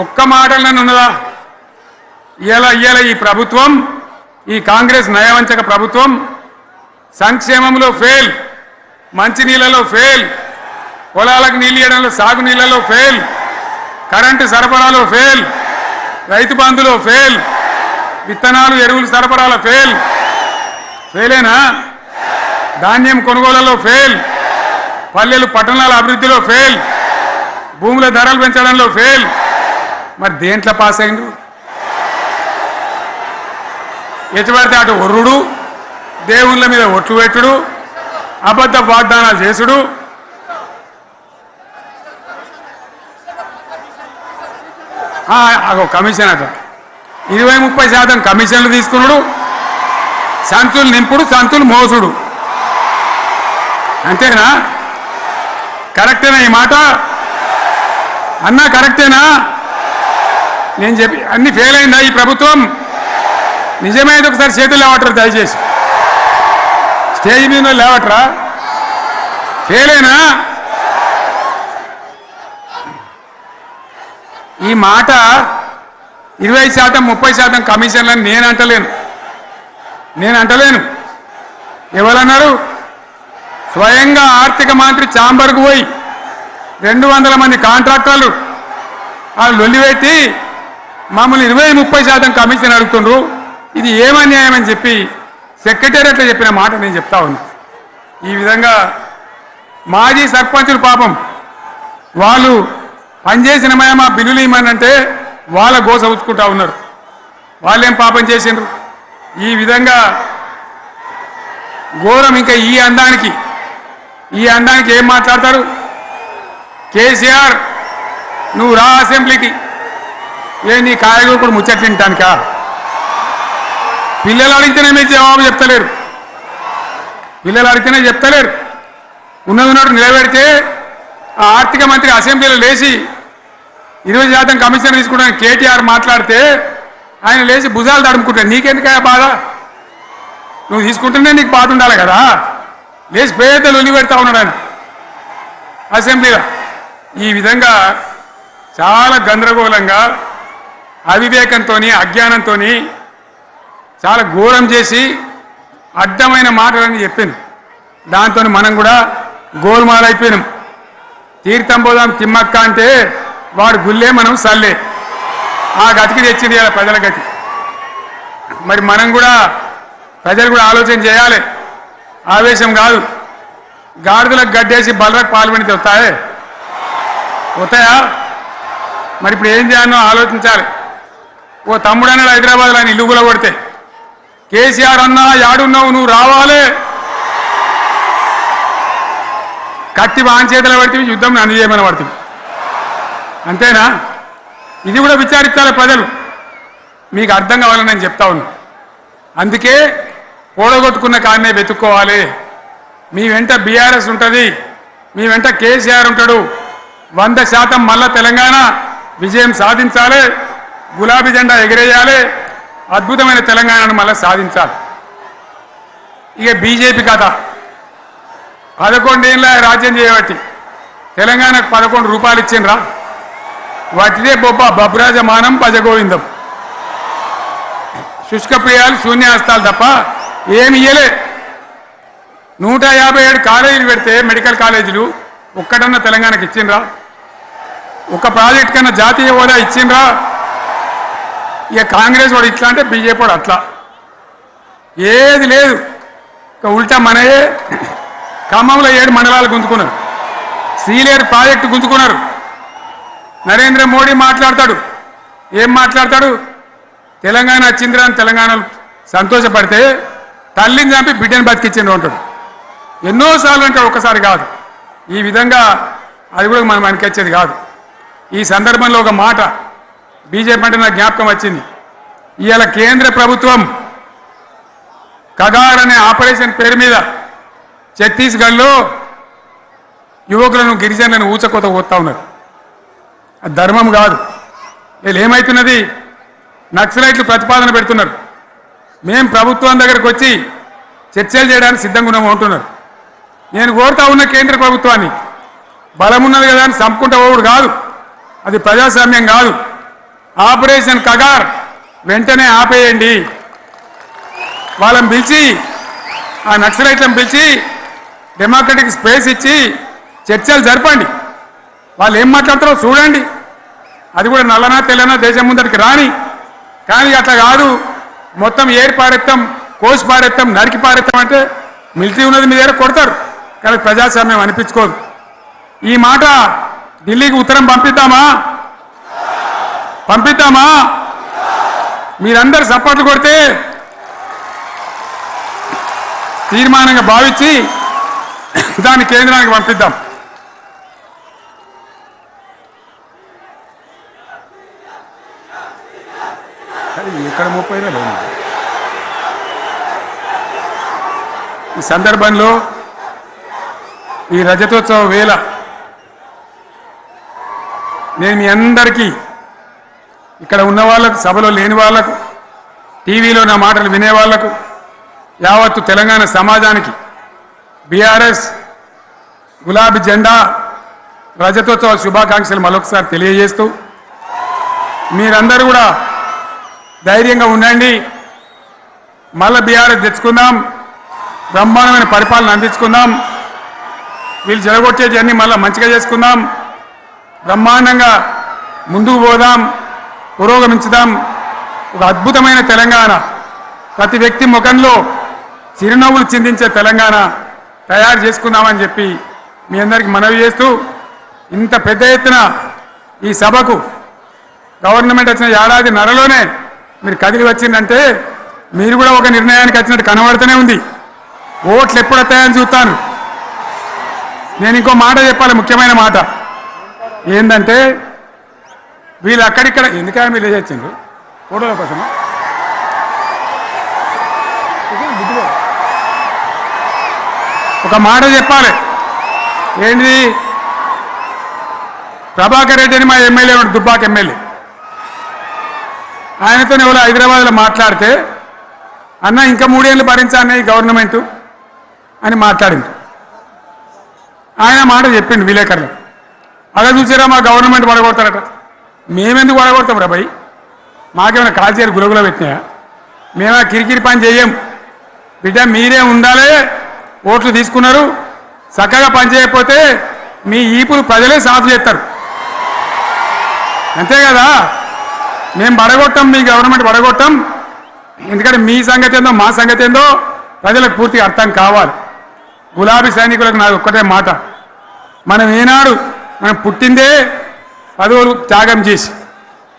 S1: ఒక్క మాటలను ఉన్నదా? ఇవాళ ఈ ప్రభుత్వం, ఈ కాంగ్రెస్ నయవంచక ప్రభుత్వం సంక్షేమంలో ఫెయిల్, మంచినీళ్ళలో ఫెయిల్, పొలాలకు నీళ్ళు ఇవ్వడంలో, సాగు నీళ్ళలో ఫెయిల్, కరెంటు సరఫరాలో ఫెయిల్, రైతు బంధులో ఫెయిల్, విత్తనాలు ఎరువులు సరఫరాలో ఫెయిలేనా? ధాన్యం కొనుగోళ్లలో ఫెయిల్, పల్లెలు పట్టణాల అభివృద్ధిలో ఫెయిల్, భూముల ధరలు పెంచడంలో ఫెయిల్. మరి దేంట్లో పాస్ అయిండు? ఎటుపడితే అటు ఒర్రుడు, దేవుళ్ళ మీద ఒట్లు పెట్టుడు, అబద్ధ వాగ్దానాలు చేసుడు. అగో కమిషన్ అట 20-30% కమిషన్లు తీసుకున్నాడు, సంచులు నింపుడు, సంచులు మోసుడు. అంతేనా? కరెక్టేనా ఈ మాట? అన్నా కరెక్టేనా? నేను చెప్పి అన్ని ఫెయిల్ అయిందా ఈ ప్రభుత్వం? నిజమైతే ఒకసారి చేతులు లేవటరు దయచేసి. స్టేజ్ మీద లేవట్రా? ఫెయిలేనా? ఈ మాట 20% 30% కమిషన్లని నేను అంటలేను. ఎవరన్నారు? స్వయంగా ఆర్థిక మంత్రి ఛాంబర్కు పోయి 200 మంది కాంట్రాక్టర్లు వాళ్ళు లొల్లిపెట్టి మమ్మల్ని 20-30% కమిషన్ అడుగుతుండ్రు, ఇది ఏమన్యాయం అని చెప్పి సెక్రటేరియట్లో చెప్పిన మాట నేను చెప్తా ఉన్నా. ఈ విధంగా మాజీ సర్పంచులు పాపం వాళ్ళు పనిచేసిన మా బిల్లులు ఇవ్వమనంటే వాళ్ళ గోస ఉచ్చుకుంటా ఉన్నారు. వాళ్ళేం పాపం చేసిండ్రు? ఈ విధంగా ఘోరం. ఇంకా ఈ అందానికి ఏం మాట్లాడతారు? కేసీఆర్ నువ్వు రా అసెంబ్లీకి, నీ కాయగూరకుడు ముచ్చట్లు తింటానికా? పిల్లలు అడిగితేనే మీరు జవాబు చెప్తలేరు. ఉన్నది నిలబెడితే ఆ ఆర్థిక మంత్రి అసెంబ్లీలో లేచి 20% కమిషన్ తీసుకోవడానికి కేటీఆర్ మాట్లాడితే ఆయన లేచి భుజాలు తడుముకుంటాడు. నీకెందుకయ్యా బాధ? నువ్వు తీసుకుంటేనే నీకు బాధ ఉండాలి కదా. లేచి పేదలు ఉల్లి పెడతా ఉన్నాడు ఆయన అసెంబ్లీలో. ఈ విధంగా చాలా గందరగోళంగా, అవివేకంతో, అజ్ఞానంతో చాలా ఘోరం చేసి అడ్డమైన మాటలని చెప్పింది. దాంతో మనం కూడా గోల్మాలైపోయినాం. తీర్థం పోదాం తిమ్మక్క అంటే వాడు గుల్లే, మనం సల్లే. ఆ గతికి తెచ్చింది ఇలా ప్రజల గతి. మరి మనం కూడా, ప్రజలు కూడా ఆలోచన చేయాలి. ఆవేశం కాదు. గాడిదలకు గడ్డేసి బలరకు పాల్పడితే వస్తాయా? మరి ఇప్పుడు ఏం చేయాలో ఆలోచించాలి. ఓ తమ్ముడు అన్నాడు హైదరాబాద్లో, ఆయన ఇల్లు కూడా కొడితే, కేసీఆర్ అన్నా యాడున్నావు, నువ్వు రావాలి, కత్తి వాంచేతలు పడితే యుద్ధం నన్ను చేయమని పడుతుంది. అంతేనా? ఇది కూడా విచారించాలి ప్రజలు. మీకు అర్థం కావాలని నేను చెప్తా ఉన్నా. అందుకే ఓడగొట్టుకున్న కాడనే వెతుక్కోవాలి. మీ వెంట బీఆర్ఎస్ ఉంటుంది, మీ వెంట కేసీఆర్ ఉంటాడు. 100% మళ్ళా తెలంగాణ విజయం సాధించాలి, గులాబీ జెండా ఎగిరేయాలి, అద్భుతమైన తెలంగాణను మళ్ళీ సాధించాలి. ఇక బీజేపీ కథ 11 ఏళ్ళ రాజ్యం చేయబట్టి తెలంగాణకు 11 రూపాయలు ఇచ్చిండ్రా? వాటిదే బబ్రాజమానం భజగోవిందం, శుష్కప్రియాలు శూన్యాస్తాలు తప్ప ఏమి ఇయ్యలే. 157 కాలేజీలు పెడితే మెడికల్ కాలేజీలు ఒక్కటన్నా తెలంగాణకి ఇచ్చిండ్రా? ఒక ప్రాజెక్ట్ కన్నా జాతీయ హోదా ఇచ్చిండ్రా? ఇక కాంగ్రెస్ వాడు ఇట్లా అంటే బీజేపీ వాడు అట్లా, ఏది లేదు. ఇక ఉల్టా మనయే ఖమ్మంలో 7 మండలాలు గుంజుకున్నారు, సీలేరు ప్రాజెక్టు గుంజుకున్నారు. నరేంద్ర మోడీ మాట్లాడతాడు, ఏం మాట్లాడతాడు? తెలంగాణ వచ్చిందిరా అని తెలంగాణలో సంతోషపడితే తల్లిని చంపి బిడ్డను బతికిచ్చిండ్రు అంటాడు. ఎన్నోసార్లు అంటే ఒకసారి కాదు. ఈ విధంగా అది కూడా మనం అనిపించేది కాదు. ఈ సందర్భంలో ఒక మాట బీజేపీ అంటే నాకు జ్ఞాపకం వచ్చింది. ఇవాళ కేంద్ర ప్రభుత్వం కగార్ అనే ఆపరేషన్ పేరు మీద ఛత్తీస్గఢ్లో యువకులను గిరిజనులను ఊచకోత పోతా ఉన్నారు. అది ధర్మం కాదు. వీళ్ళు ఏమవుతున్నది? నక్సలైట్లు ప్రతిపాదన పెడుతున్నారు, మేం ప్రభుత్వం దగ్గరకు వచ్చి చర్చలు చేయడానికి సిద్ధంగా ఉన్నాము అంటున్నారు. నేను కోరుతా ఉన్న కేంద్ర ప్రభుత్వాన్ని, బలమున్నది కదా అని చంపుకుంటా పోవుడు కాదు, అది ప్రజాస్వామ్యం కాదు. ఆపరేషన్ కగార్ వెంటనే ఆపేయండి. వాళ్ళని పిలిచి, ఆ నక్సలైట్లను పిలిచి డెమోక్రటిక్ స్పేస్ ఇచ్చి చర్చలు జరపండి. వాళ్ళు ఏం మాట్లాడతారో చూడండి. అది కూడా నల్లనా తెల్లనా దేశం ముందరికి రాని. కానీ అట్లా కాదు, మొత్తం ఏరి పారెత్తాం, కోసి పారెత్తాం, నరికి పారెత్తాం అంటే మిలిటరీ ఉన్నది మీ దగ్గర కొడతారు. కానీ ప్రజాస్వామ్యం అనిపించుకోదు. ఈ మాట ఢిల్లీకి ఉత్తరం పంపిద్దామా? పంపిద్దామా? మీరందరూ సపోర్ట్లు కొడితే తీర్మానంగా భావించి దాన్ని కేంద్రానికి పంపిద్దాం. ఎక్కడ 30 లేదు. ఈ సందర్భంలో ఈ రజతోత్సవ వేళ నేను మీ అందరికీ, ఇక్కడ ఉన్న వాళ్ళకు, సభలో లేని వాళ్లకు, టీవీలో నా మాటలు వినే వాళ్లకు, యావత్తు తెలంగాణ సమాజానికి బీఆర్ఎస్ గులాబీ జెండా రజతోత్సవ శుభాకాంక్షలు మరొకసారి తెలియజేస్తూ, మీరందరూ కూడా ధైర్యంగా ఉండండి. మళ్ళీ బీఆర్ఎస్ తెచ్చుకుందాం, బ్రహ్మాండమైన పరిపాలన అందించుకుందాం. వీళ్ళు జరగొట్టేవన్నీ మళ్ళీ మంచిగా చేసుకుందాం, బ్రహ్మాండంగా ముందుకు పోదాం, పురోగమించుదాం. ఒక అద్భుతమైన తెలంగాణ, ప్రతి వ్యక్తి ముఖంలో చిరునవ్వులు చిందించే తెలంగాణ తయారు చేసుకుందామని చెప్పి మీ అందరికీ మనవి చేస్తూ, ఇంత పెద్ద ఎత్తున ఈ సభకు గవర్నమెంట్ వచ్చిన ఏడాది నరలోనే మీరు కదిలి వచ్చిందంటే మీరు కూడా ఒక నిర్ణయానికి వచ్చినట్టు కనబడుతూనే ఉంది. ఓట్లు ఎప్పుడు వస్తాయని చూస్తాను. నేను ఇంకో మాట చెప్పాలి, ముఖ్యమైన మాట ఏంటంటే, వీళ్ళు అక్కడిక్కడ ఎందుకని మీరు లేచిండ్రు ఫోటోల కోసమా? ఒక మాట చెప్పాలి. ఏంటి? ప్రభాకర్ రెడ్డి అని మా ఎమ్మెల్యే ఉన్నాడు, దుబ్బాక ఎమ్మెల్యే. ఆయనతో ఎవరో హైదరాబాద్లో మాట్లాడితే, అన్న ఇంకా 3 ఏళ్ళు భరించాలన్న ఈ గవర్నమెంటు అని మాట్లాడింది. ఆయన మాట చెప్పిండు విలేకరులు. అలా చూసారా మా గవర్నమెంట్ పడగొడతారట. మేమెందుకు పడగొడతాం రా భయ్? మాకేమైనా కాల్చేరు గులగుల పెట్టినాయా? మేమైనా కిరికిరి పని చెయ్యం. బిడ్డ మీరే ఉండాలి, ఓట్లు తీసుకున్నారు, చక్కగా పని చేయకపోతే మీ ఈపులు ప్రజలే సాఫ్ చేస్తారు. అంతే కదా? మేము పడగొట్టాం, మీ గవర్నమెంట్ పడగొట్టాం. ఎందుకంటే మీ సంగతి ఏందో మా సంగతి ఏందో ప్రజలకు పూర్తిగా అర్థం కావాలి. గులాబీ సైనికులకు నాది ఒక్కటే మాట, మనం ఏనాడు మనం పుట్టిందే పదవులు త్యాగం చేసి,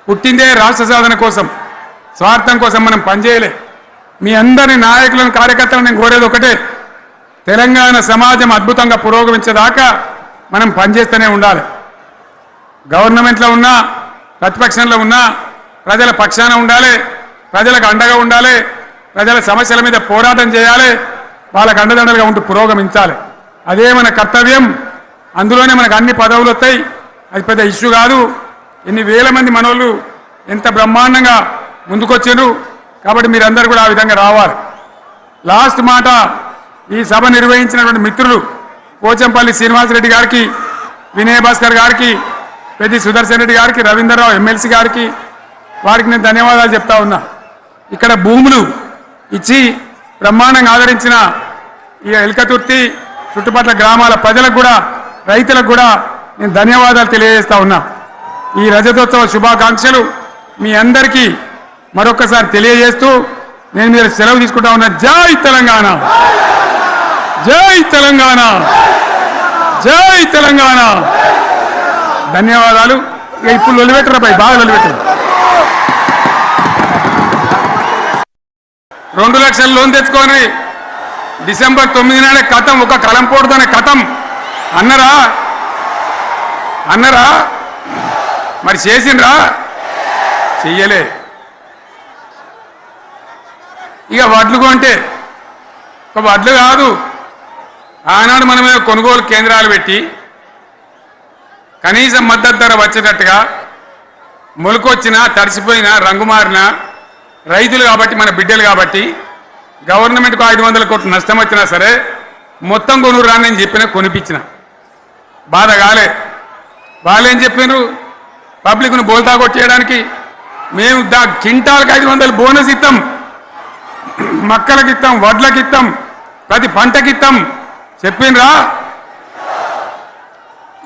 S1: పుట్టిందే రాష్ట్ర సాధన కోసం, స్వార్థం కోసం మనం పనిచేయలే. మీ అందరి నాయకులను, కార్యకర్తలను నేను కోరేది ఒకటే, తెలంగాణ సమాజం అద్భుతంగా పురోగమించేదాకా మనం పనిచేస్తూనే ఉండాలి. గవర్నమెంట్లో ఉన్నా, ప్రతిపక్షంలో ఉన్నా ప్రజల పక్షాన ఉండాలి, ప్రజలకు అండగా ఉండాలి, ప్రజల సమస్యల మీద పోరాటం చేయాలి. వాళ్ళకు అండదండలుగా ఉంటూ పురోగమించాలి. అదే మన కర్తవ్యం. అందులోనే మనకు అన్ని పదవులు వస్తాయి. అది పెద్ద ఇష్యూ కాదు. ఎన్ని వేల మంది మనోళ్ళు ఎంత బ్రహ్మాండంగా ముందుకొచ్చారు. కాబట్టి మీరందరూ కూడా ఆ విధంగా రావాలి. లాస్ట్ మాట, ఈ సభ నిర్వహించినటువంటి మిత్రులు పోచంపల్లి శ్రీనివాసరెడ్డి గారికి, వినయ్ భాస్కర్ గారికి, పెద్ది సుదర్శన్ రెడ్డి గారికి, రవీంద్రరావు ఎమ్మెల్సీ గారికి, వారికి నేను ధన్యవాదాలు చెప్తా ఉన్నా. ఇక్కడ భూములు ఇచ్చి బ్రహ్మాండంగా ఆదరించిన ఈ ఎల్కతుర్తి చుట్టుపక్కల గ్రామాల ప్రజలకు కూడా, రైతులకు కూడా నేను ధన్యవాదాలు తెలియజేస్తా ఉన్నా. ఈ రజతోత్సవ శుభాకాంక్షలు మీ అందరికీ మరొకసారి తెలియజేస్తూ నేను మీరు సెలవు తీసుకుంటా ఉన్నా. జై తెలంగాణ, జై తెలంగాణ, జై తెలంగాణ. ధన్యవాదాలు. ఇక ఇప్పుడు లొలిపెట్టరు పై బాగా లొలిపెట్టరు. 2 లక్షల లోన్ తెచ్చుకొని డిసెంబర్ 9 నాడే కథం, ఒక కలంపోటుతోనే కథం అన్నరా అన్నరా మరి చేసిండ్రా? చెయ్యలే. ఇక వడ్లు కొంటే ఒక వడ్లు కాదు, ఆనాడు మనమే కొనుగోలు కేంద్రాలు పెట్టి కనీసం మద్దతు ధర వచ్చేటట్టుగా మొలకొచ్చినా తడిసిపోయినా రంగు మారినా రైతులు కాబట్టి మన బిడ్డలు కాబట్టి గవర్నమెంట్కు 500 కోట్లు నష్టం వచ్చినా సరే మొత్తం కొనురా నేను చెప్పిన కొనిపించిన. బాధ కాలే. వాళ్ళేం చెప్పినారు? పబ్లిక్ను బోల్తా కొట్టేయడానికి మేము కింటాలకు 500 బోనస్ ఇస్తాం, మక్కలకి ఇస్తాం, వడ్లకి ఇస్తాం, ప్రతి పంటకి ఇస్తాం చెప్పిండ్రా?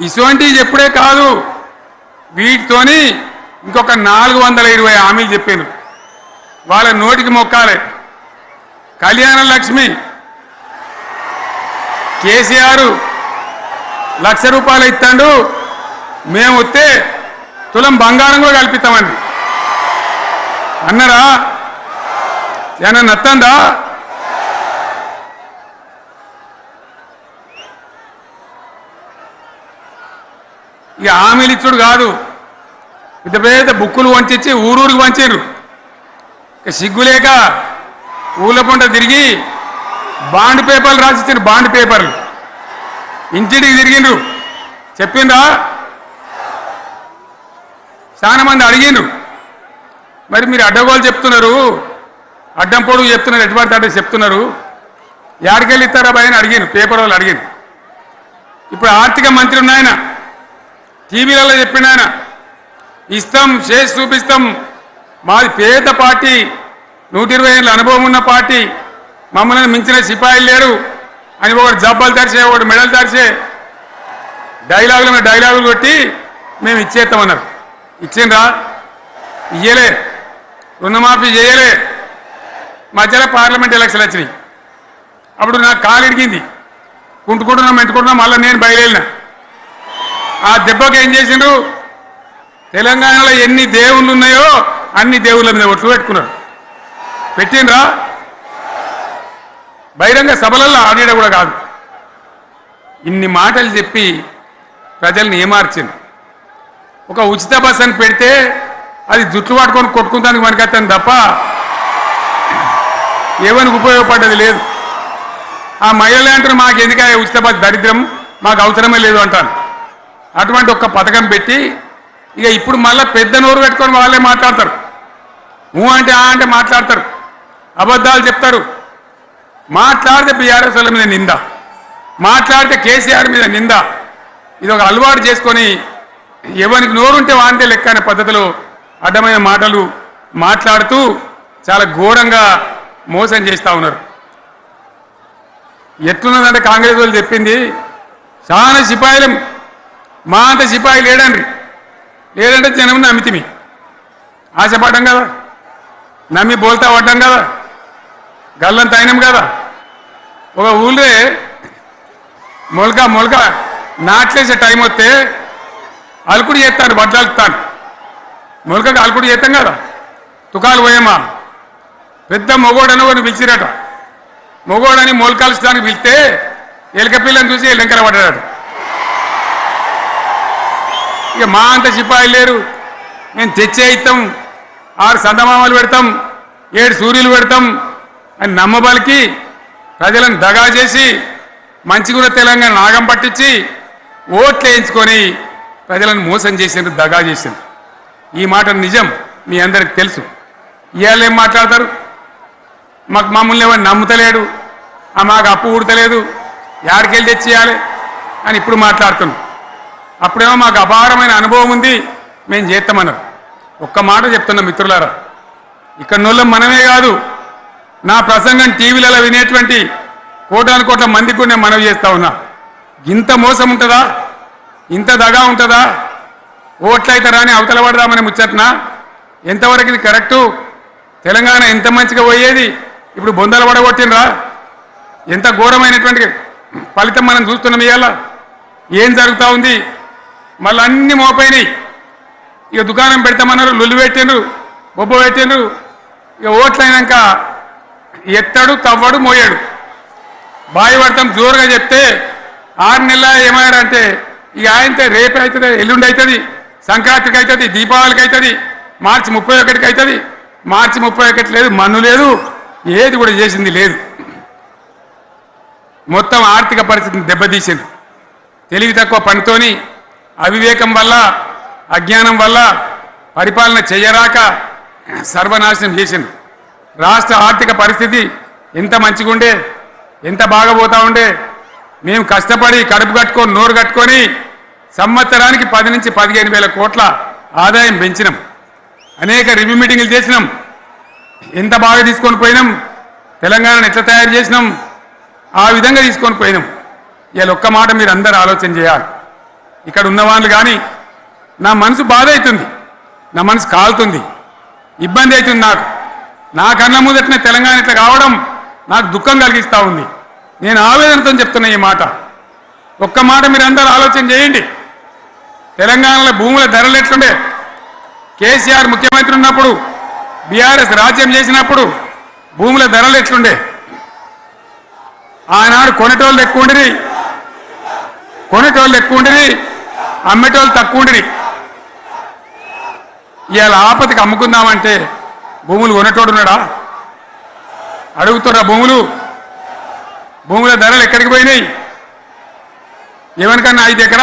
S1: ఇటువంటివి చెప్పుడే కాదు, వీటితోని ఇంకొక 420 హామీలు చెప్పాను. వాళ్ళ నోటికి మొక్కాలే. కళ్యాణ లక్ష్మి కేసీఆర్ 1,00,000 రూపాయలు ఇస్తాడు, మేము వస్తే తులం బంగారం కూడా కల్పిస్తామండి అన్నరా? ఏమన్నా నత్తందా? ఇక హామీలు ఇచ్చుడు కాదు, పెద్ద పెద్ద బుక్కులు వంచి ఊరూరికి వంచారు. ఇక సిగ్గులేక ఊళ్ళ పంట తిరిగి బాండ్ పేపర్లు రాసిచ్చారు. బాండ్ పేపర్లు ఇంటింటికి తిరిగిండ్రు. చెప్పిండ్రా? చాలా మంది అడిగిండ్రు. మరి మీరు అడ్డగోలు చెప్తున్నారు, అడ్డం పొడుగు చెప్తున్నారు, ఎటువంటి అడ్డ చెప్తున్నారు, యాడికెళ్ళి ఇస్తారా భయ అని అడిగాను. పేపర్ వాళ్ళు అడిగాను. ఇప్పుడు ఆర్థిక మంత్రి ఉన్నాయన టీవీలలో చెప్పిండు, ఆయన ఇస్తాం, చేసి చూపిస్తాం, మాది పేద పార్టీ, 120 ఏళ్ళ అనుభవం ఉన్న పార్టీ, మమ్మల్ని మించిన సిపాయిలు లేరు అని ఒకటి జబ్బలు తరిచే, ఒకటి మెడలు తరిచే డైలాగులు కొట్టి మేము ఇచ్చేస్తామన్నారు. ఇచ్చిండ్రా? ఇయ్యలే. రుణమాఫీ చేయలే. మధ్యలో పార్లమెంట్ ఎలక్షన్లు వచ్చినాయి. అప్పుడు నాకు కాలు ఇరిగింది. కుంటుకుంటున్నాం, మెంటుకుంటున్నాం, మళ్ళీ నేను బయలుదేరిన. ఆ దెబ్బకి ఏం చేసిండ్రు? తెలంగాణలో ఎన్ని దేవుళ్ళు ఉన్నాయో అన్ని దేవుళ్ళ మీద ఒట్లు పెట్టుకున్నారు. పెట్టిండ్రా? బహిరంగ సభలలో ఆడిడ కూడా కాదు. ఇన్ని మాటలు చెప్పి ప్రజల్ని ఏమార్చింది. ఒక ఉచిత బస్ అని పెడితే అది జుట్లు పట్టుకొని కొట్టుకుంటానికి మనకత్తాను తప్ప ఏమనికి ఉపయోగపడ్డది లేదు. ఆ మహిళలు అంటారు మాకు ఎందుక ఉచిత బస్, దరిద్రం, మాకు అవసరమే లేదు అంటాను. అటువంటి ఒక్క పథకం పెట్టి ఇక ఇప్పుడు మళ్ళీ పెద్ద నోరు పెట్టుకొని వాళ్ళే మాట్లాడతారు. అంటే ఆ అంటే మాట్లాడతారు, అబద్ధాలు చెప్తారు. మాట్లాడితే బీఆర్ఎస్ వాళ్ళ మీద నింద, మాట్లాడితే కేసీఆర్ మీద నింద. ఇది ఒక అలవాటు చేసుకొని ఎవరికి నోరుంటే వాంతే లెక్క అనే పద్ధతిలో అడ్డమైన మాటలు మాట్లాడుతూ చాలా ఘోరంగా మోసం చేస్తూ ఉన్నారు. ఎట్లున్నదంటే కాంగ్రెస్ వాళ్ళు చెప్పింది, చాలా సిపాయిలు, మా అంత సిపాయి లేడండి. లేదంటే జనం నమ్మితిమి, ఆశపడ్డాం కదా, నమ్మి బోల్తా పడ్డాం కదా, గల్లంత అయినాం కదా. ఒక ఊళ్ళో మొలక నాట్లేసే టైం వస్తే అలుకుడు చేస్తాను, వడ్లు అలుకుతాను. మొలకకు అలుకుడు చేస్తాం కదా, తుకాలు పోయేమా. పెద్ద మొగోడని వాడిని పిలిచిరట. మొగోడని మొలకలుస్తానికి పిలిస్తే ఎలక పిల్లని చూసి ఎలంకర పడ్డాడు. ఇక మా అంత సిపాయిలు లేరు, మేము తెచ్చే ఇస్తాం, 6 సందమామలు పెడతాం, 7 సూర్యులు పెడతాం అని నమ్మబలికి ప్రజలను దగా చేసి మంచిగున్న తెలంగాణ నాగం పట్టించి ఓట్లు వేయించుకొని ప్రజలను మోసం చేసిండ్రు, దగా చేసిండ్రు. ఈ మాట నిజం, మీ అందరికి తెలుసు. ఇవాళ ఏం మాట్లాడతారు? మమ్మల్ని ఎవరు నమ్ముతలేడు, మాకు అప్పు ఊడతలేదు, యాడికెళ్ళి తెచ్చియాలి అని ఇప్పుడు మాట్లాడుతున్నాం. అప్పుడేమో మాకు అపారమైన అనుభవం ఉంది, మేము చేస్తామన్నారు. ఒక్క మాట చెప్తున్నాం మిత్రులారా, ఇక్కడ నోళ్ళం మనమే కాదు, నా ప్రసంగం టీవీలలో వినేటువంటి కోటాను కోట్ల మందికి కూడా నేను మనవి చేస్తా ఉన్నా. ఇంత మోసం ఉంటుందా? ఇంత దగా ఉంటుందా? ఓట్లయితారా అని అవతల పడదామని ముచ్చట్నా? ఎంతవరకు ఇది కరెక్టు? తెలంగాణ ఎంత మంచిగా పోయేది, ఇప్పుడు బొందలు పడగొట్టినరా? ఎంత ఘోరమైనటువంటి ఫలితం మనం చూస్తున్నాం. ఇవాళ ఏం జరుగుతూ ఉంది? మళ్ళీ అన్ని మోపైనాయి. ఇక దుకాణం పెడతామన్నారు, లొల్లు పెట్టిండ్రు, బొబ్బ పెట్టిండ్రు. ఇక ఓట్లయినాక ఎత్తాడు, తవ్వడు, మోయాడు. బాయి పడతాం జోరుగా చెప్తే 6 నెలల ఏమయ్యారంటే ఇక ఆయనతో రేపు అవుతుంది, ఎల్లుండి అవుతుంది, సంక్రాంతికి అవుతుంది, దీపావళికి అవుతుంది, మార్చి 31కి అవుతుంది. మార్చి 31 లేదు, మన్ను లేదు, ఏది కూడా చేసింది లేదు. మొత్తం ఆర్థిక పరిస్థితిని దెబ్బతీసింది. తెలివి తక్కువ పనితోని, అవివేకం వల్ల, అజ్ఞానం వల్ల పరిపాలన చేయరాక సర్వనాశనం చేసింది. రాష్ట్ర ఆర్థిక పరిస్థితి ఎంత మంచిగా ఉండే, ఎంత బాగా పోతా ఉండే. మేము కష్టపడి కడుపు కట్టుకొని, నోరు కట్టుకొని సంవత్సరానికి 10 నుంచి 15 వేల కోట్ల ఆదాయం పెంచినాం. అనేక రివ్యూ మీటింగులు చేసినాం. ఎంత బాగా తీసుకొని పోయినాం, తెలంగాణను ఎట్లా తయారు చేసినాం, ఆ విధంగా తీసుకొని పోయినాం. ఇవాళ ఒక్క మాట మీరు అందరూ ఆలోచన చేయాలి. ఇక్కడ ఉన్న వాళ్ళు కానీ నా మనసు బాధ అవుతుంది, నా మనసు కాలుతుంది, ఇబ్బంది అవుతుంది. నా కళ్ళ ముందటనే తెలంగాణ ఇట్లా కావడం నాకు దుఃఖం కలిగిస్తూ ఉంది. నేను ఆవేదనతో చెప్తున్నా ఈ మాట. ఒక్క మాట మీరు అందరూ ఆలోచన చేయండి. తెలంగాణలో భూముల ధరలు ఎట్లుండే? కేసీఆర్ ముఖ్యమంత్రి ఉన్నప్పుడు, బీఆర్ఎస్ రాజ్యం చేసినప్పుడు భూముల ధరలు ఎట్లుండే? ఆనాడు కొనేటోళ్ళు ఎక్కువ ఉండిరి, అమ్మేటోళ్ళు తక్కువ ఉండిరి. ఇవాళ ఆపదకి అమ్ముకుందామంటే భూములు కొనేటోడు ఉన్నాడా? అడుగుతున్నా, భూముల ధరలు ఎక్కడికి పోయినాయి? ఎవరికన్నా 5 ఎకరాలు